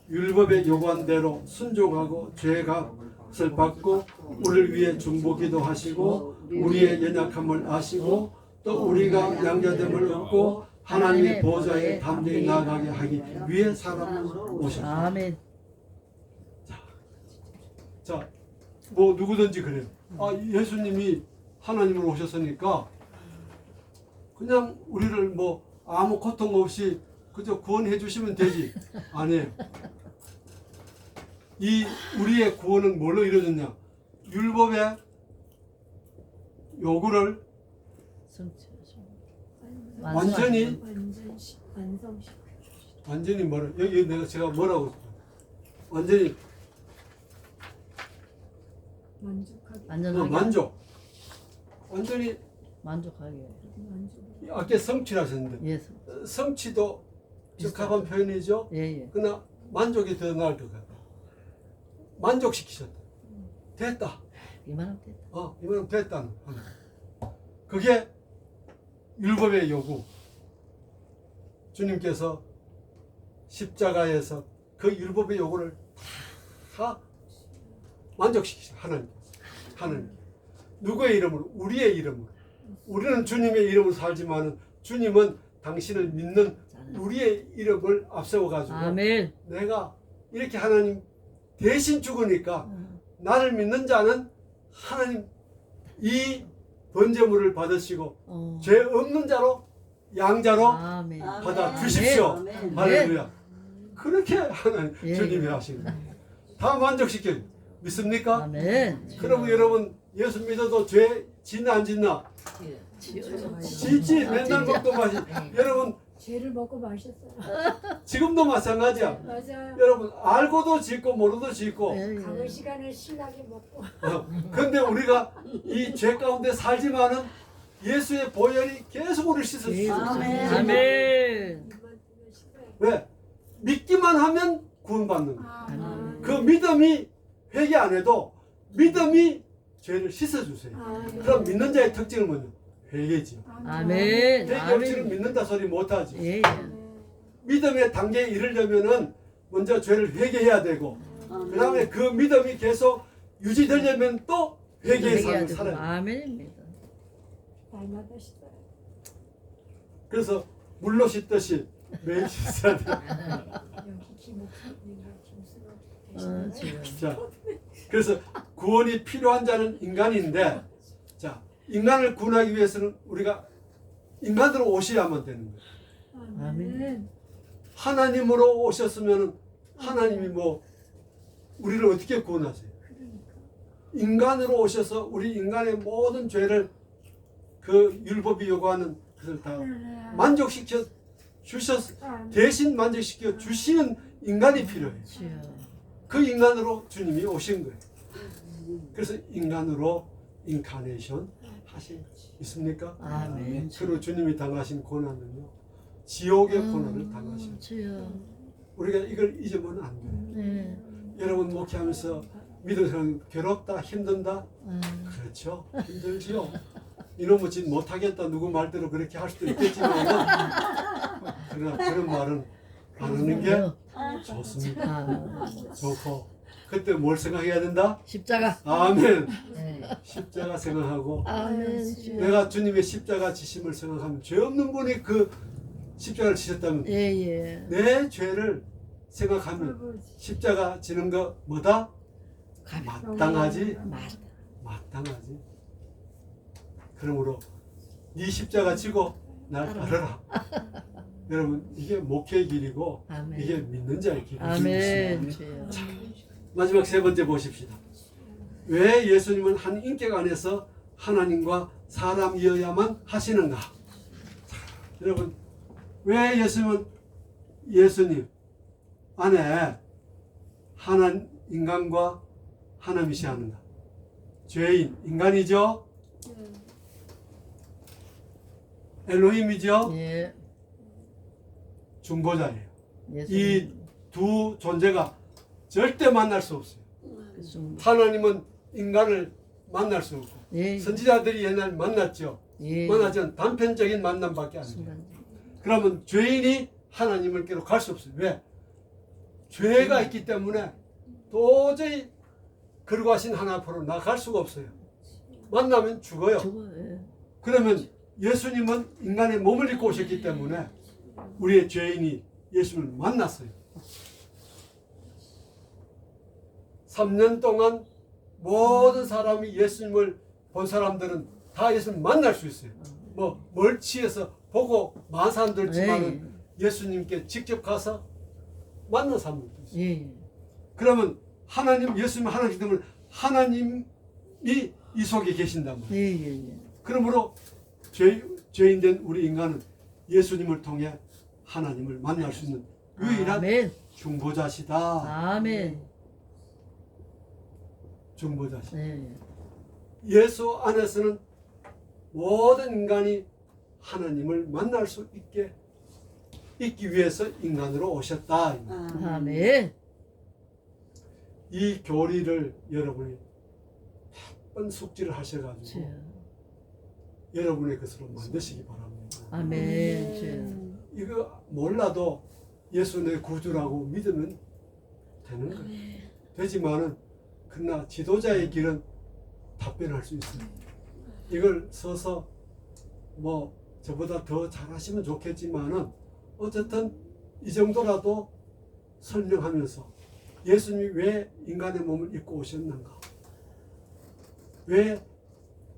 율법의 요구한 대로 순종하고 죄값을 받고 우리를 위해 중보기도 하시고 우리의 연약함을 아시고 또 우리가 양자됨을 얻고 하나님의 보좌에 담대히 나아가게 하기 위해 사람으로 오셨다. 아멘. 자, 뭐 누구든지 그래요. 아, 예수님이 하나님으로 오셨으니까 그냥 우리를 뭐 아무 고통 없이 그저 구원해 주시면 되지. 아니에요. 이 우리의 구원은 뭘로 이루어졌냐? 율법의 요구를 완전히 완전히 뭐라 여기 제가 뭐라고 완전히 만족하게. 완전히 만족하게. 아까 성취하셨는데 예수. 성취도 적합한 표현이죠. 예, 예. 그러나 만족이 더 나을 것 같아. 만족시키셨다. 됐다. 이만하면 됐다. 이만하면 됐다는. 그게 율법의 요구. 주님께서 십자가에서 그 율법의 요구를 다 만족시키셔. 하나님. 누구의 이름으로? 우리의 이름으로. 우리는 주님의 이름으로 살지만 주님은 당신을 믿는 우리의 이름을 앞세워 가지고 아멘. 내가 이렇게 하나님 대신 죽으니까 나를 믿는 자는 하나님 이 번제물을 받으시고 죄 없는 자로 양자로 아멘. 받아 주십시오. 아멘. 할렐루야. 그렇게 하나님 예. 주님이 하시는 거예요. 다 만족시켜 믿습니까? 아멘. 그러면 여러분 예수 믿어도 죄 짓나 안 짓나? 지어요. 짓지. 맨날 먹고 마시. 여러분 죄를 먹고 마셨어요. 지금도 마찬가지야. 맞아요. 여러분 알고도 짓고 모르도 짓고. 예, 과거 예. 시간을 신나게 먹고. 근데 우리가 이 죄 가운데 살지만은 예수의 보혈이 계속 우리를 씻어주세요. 아멘. 아멘. 왜? 믿기만 하면 구원받는 거예요. 아멘. 그 믿음이 회개 안 해도 믿음이 죄를 씻어주세요. 그럼 믿는 자의 특징은 뭐냐? 회개지요. 아멘. 회개 없이는 아멘. 믿는다 소리 못하지. 예, 예. 믿음의 단계에 이르려면은 먼저 죄를 회개해야 되고 그 다음에 그 믿음이 계속 유지되려면 또 회개의 회개해야 삶을 되고. 살아야 돼. 아멘입니다. 날마다 씻어요. 그래서 물로 씻듯이 매일 씻어야 돼. 여기 김옥수님과 김수로 지금. 자, 그래서 구원이 필요한 자는 인간인데, 자, 인간을 구원하기 위해서는 우리가 인간으로 오셔야만 되는 거예요. 아멘. 하나님으로 오셨으면 하나님이 뭐 우리를 어떻게 구원하세요? 인간으로 오셔서 우리 인간의 모든 죄를 그 율법이 요구하는 것을 다 만족시켜 주셔서 대신 만족시켜 주시는 인간이 필요해요. 주여. 그 인간으로 주님이 오신 거예요. 그래서 인간으로 인카네이션 하신 있습니까? 아멘. 그리고 주님이 당하신 고난은요, 지옥의 고난을 당하신. 주여. 우리가 이걸 잊으면 안 돼요. 네. 여러분 목회하면서 믿는 사람 괴롭다, 힘든다. 아, 그렇죠, 힘들지요. 이놈의 짓 못하겠다 누구 말대로 그렇게 할 수도 있겠지만 그러나 그런 말은 안 하는 게 좋습니다. 아, 좋고 그때 뭘 생각해야 된다? 십자가. 아멘. 네. 십자가 생각하고 아멘. 주여. 내가 주님의 십자가 지심을 생각하면 죄 없는 분이 그 십자가를 지셨다면 예예. 내 죄를 생각하면 십자가 지는 거 뭐다? 마땅하지? 마땅하지. 그러므로 네 십자가 지고 날 따르라. 여러분 이게 목회의 길이고 아멘. 이게 믿는 자의 길이죠. 아멘. 주여. 마지막 세 번째 보십시다. 왜 예수님은 한 인격 안에서 하나님과 사람이어야만 하시는가? 자, 여러분 왜 예수님 안에 인간과 하나님이셔야 하는가? 죄인 인간이죠. 엘로힘이죠. 예. 중보자예요. 예수님. 이 두 존재가 절대 만날 수 없어요. 그 중- 하나님은 인간을 만날 수 없고 예. 선지자들이 옛날 만났죠. 예. 만나지만 단편적인 만남밖에 안 돼요. 순간. 그러면 죄인이 하나님을께로 갈 수 없어요. 왜? 죄가 있기 때문에 도저히 거룩하신 하나님 앞으로 나갈 수가 없어요. 만나면 죽어요. 저거 예. 그러면 예수님은 인간의 몸을 입고 오셨기 때문에 우리의 죄인이 예수님을 만났어요. 3년 동안 모든 사람이 예수님을 본 사람들은 다 예수님을 만날 수 있어요. 뭐 멀치에서 보고 많은 사람들 있지만은 예수님께 직접 가서 만난 사람들도 있어요. 예. 그러면 예수님 하나님이기 때문에 하나님이 이 속에 계신단 말이에요. 예예예. 그러므로 죄인된 우리 인간은 예수님을 통해 하나님을 만날 수 있는 유일한 아멘. 중보자시다. 아멘. 중보자시다. 예. 예수 안에서는 모든 인간이 하나님을 만날 수 있기 위해서 인간으로 오셨다. 아멘. 이 교리를 여러분이 몇 번 숙지를 하셔가지고 주여. 여러분의 것으로 만드시기 바랍니다. 아멘. 주여. 이거 몰라도 예수 내 구주라고 믿으면 되는 거예요. 되지만은 그러나 지도자의 길은 답변할 수 있어요. 이걸 써서 뭐 저보다 더 잘하시면 좋겠지만은 어쨌든 이 정도라도 설명하면서 예수님이 왜 인간의 몸을 입고 오셨는가? 왜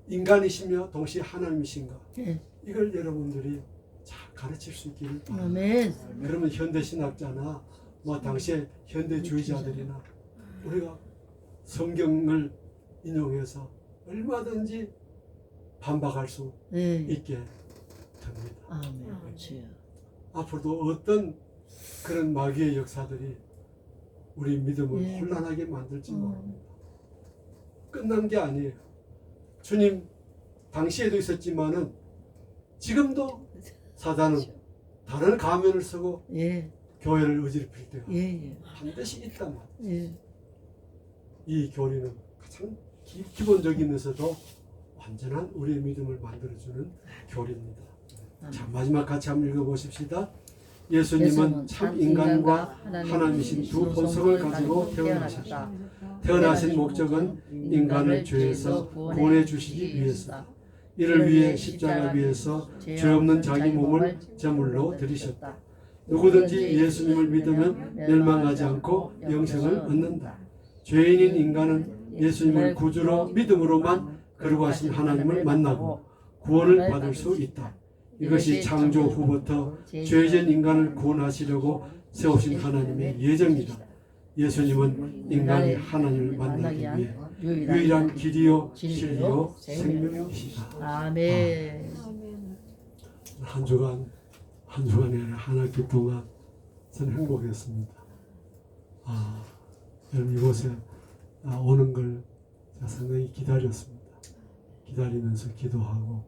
인간이시며 동시에 하나님이신가? 예. 이걸 여러분들이 잘 가르칠 수 있기를 바랍니다. 아멘. 그러면 현대신학자나 뭐 당시에 현대주의자들이나 우리가 성경을 인용해서 얼마든지 반박할 수 예. 있게 됩니다. 아멘. 주여. 앞으로도 어떤 그런 마귀의 역사들이 우리 믿음을 예. 혼란하게 만들지 모릅니다. 끝난 게 아니에요. 주님 당시에도 있었지만은 지금도 사단은 다른 가면을 쓰고 예. 교회를 어지럽힐 때가 예. 반드시 있단 말이에요. 예. 이 교리는 가장 기본적이면서도 완전한 우리의 믿음을 만들어주는 교리입니다. 자, 마지막 같이 한번 읽어보십시다. 예수님은 참 인간과 하나님이신 두 본성을 가지고 태어나셨다. 태어나신 목적은 인간을 죄에서 구원해 주시기 위해서, 이를 위해 십자가 위에서 죄 없는 자기 몸을 제물로 드리셨다. 누구든지 예수님을 믿으면 멸망하지 않고 영생을 얻는다. 죄인인 인간은 예수님을 구주로 믿음으로만 거룩하신 하나님을 만나고 구원을 받을 수 있다. 이것이 창조 후부터 죄진 인간을 구원하시려고 세우신 하나님의 예정이다. 예수님은 인간이 하나님을 만나기 위해 유일한 길이요 진리요 생명이시다. 아멘. 아멘. 한 주간이 아니라 한 학기 동안 저는 행복했습니다. 여러분 이곳에 오는 걸 제가 상당히 기다렸습니다. 기다리면서 기도하고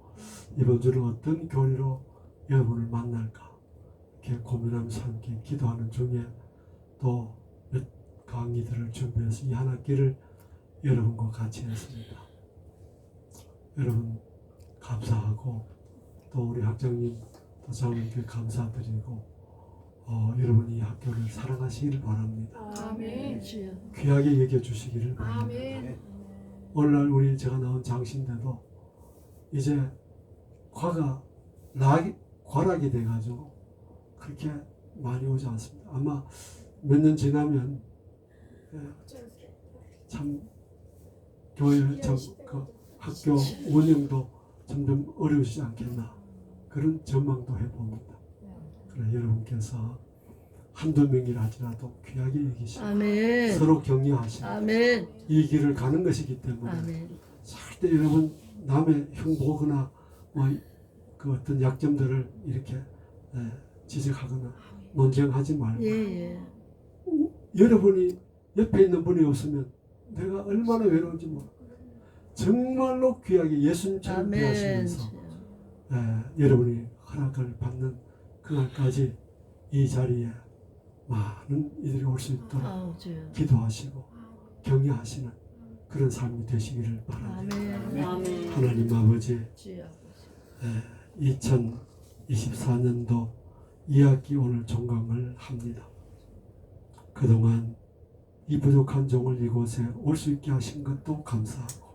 이번 주는 어떤 교리로 여러분을 만날까 이렇게 고민하면서 함께 기도하는 중에 또 몇 강의들을 준비해서 이 한 학기를 여러분과 같이 했습니다. 여러분 감사하고 또 우리 학장님 또 장로님께 감사드리고 여러분이 이 학교를 사랑하시기를 바랍니다. 아멘. 주여. 귀하게 여겨주시기를 바랍니다. 아멘. 오늘날 우리 제가 나온 장신대도 이제 과락이 돼가지고 그렇게 많이 오지 않습니다. 아마 몇 년 지나면 참 교회 그 학교 운영도 점점 어려우시지 않겠나 그런 전망도 해봅니다. 그래 여러분께서 한두 명이라도 귀하게 여기시고 아멘. 서로 격려하시고 아멘. 이 길을 가는 것이기 때문에 아멘. 절대 여러분 남의 흉보거나 그 어떤 약점들을 이렇게 지적하거나 논쟁하지 말고 예. 여러분이 옆에 있는 분이 없으면 내가 얼마나 외로운지 모르고 정말로 귀하게 예수님처럼 아멘. 대하시면서 여러분이 허락을 받는 그날까지 이 자리에 많은 이들이 올 수 있도록 아우 주여. 기도하시고 격려하시는 그런 삶이 되시기를 바랍니다. 아멘. 하나님 아버지 주여. 2024년도 2학기 오늘 종강을 합니다. 그동안 이 부족한 종을 이곳에 올 수 있게 하신 것도 감사하고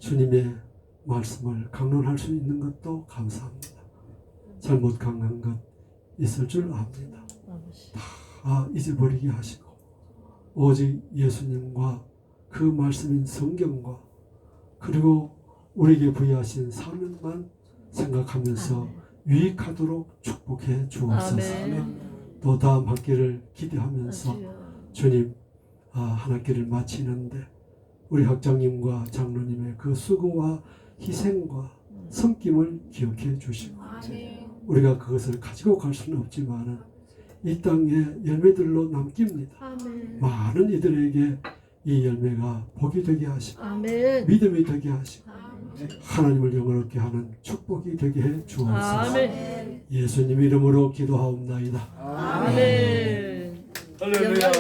주님의 말씀을 강론할 수 있는 것도 감사합니다. 잘못 강한 것 있을 줄 압니다. 아버지. 다 잊어버리게 하시고 오직 예수님과 그 말씀인 성경과 그리고 우리에게 부여하신 사명만 생각하면서 아멘. 유익하도록 축복해 주옵소서. 아멘. 또 다음 학기를 기대하면서 주여. 주님 한 학기를 마치는데 우리 학장님과 장로님의 그 수고와 희생과 섬김을 기억해 주시고 아멘. 우리가 그것을 가지고 갈 수는 없지만 이 땅의 열매들로 남깁니다. 아멘. 많은 이들에게 이 열매가 복이 되게 하시고 아멘. 믿음이 되게 하시고 아멘. 하나님을 영원롭게 하는 축복이 되게 해 주옵소서. 아멘. 예수님 이름으로 기도하옵나이다. 아멘. 할렐루야.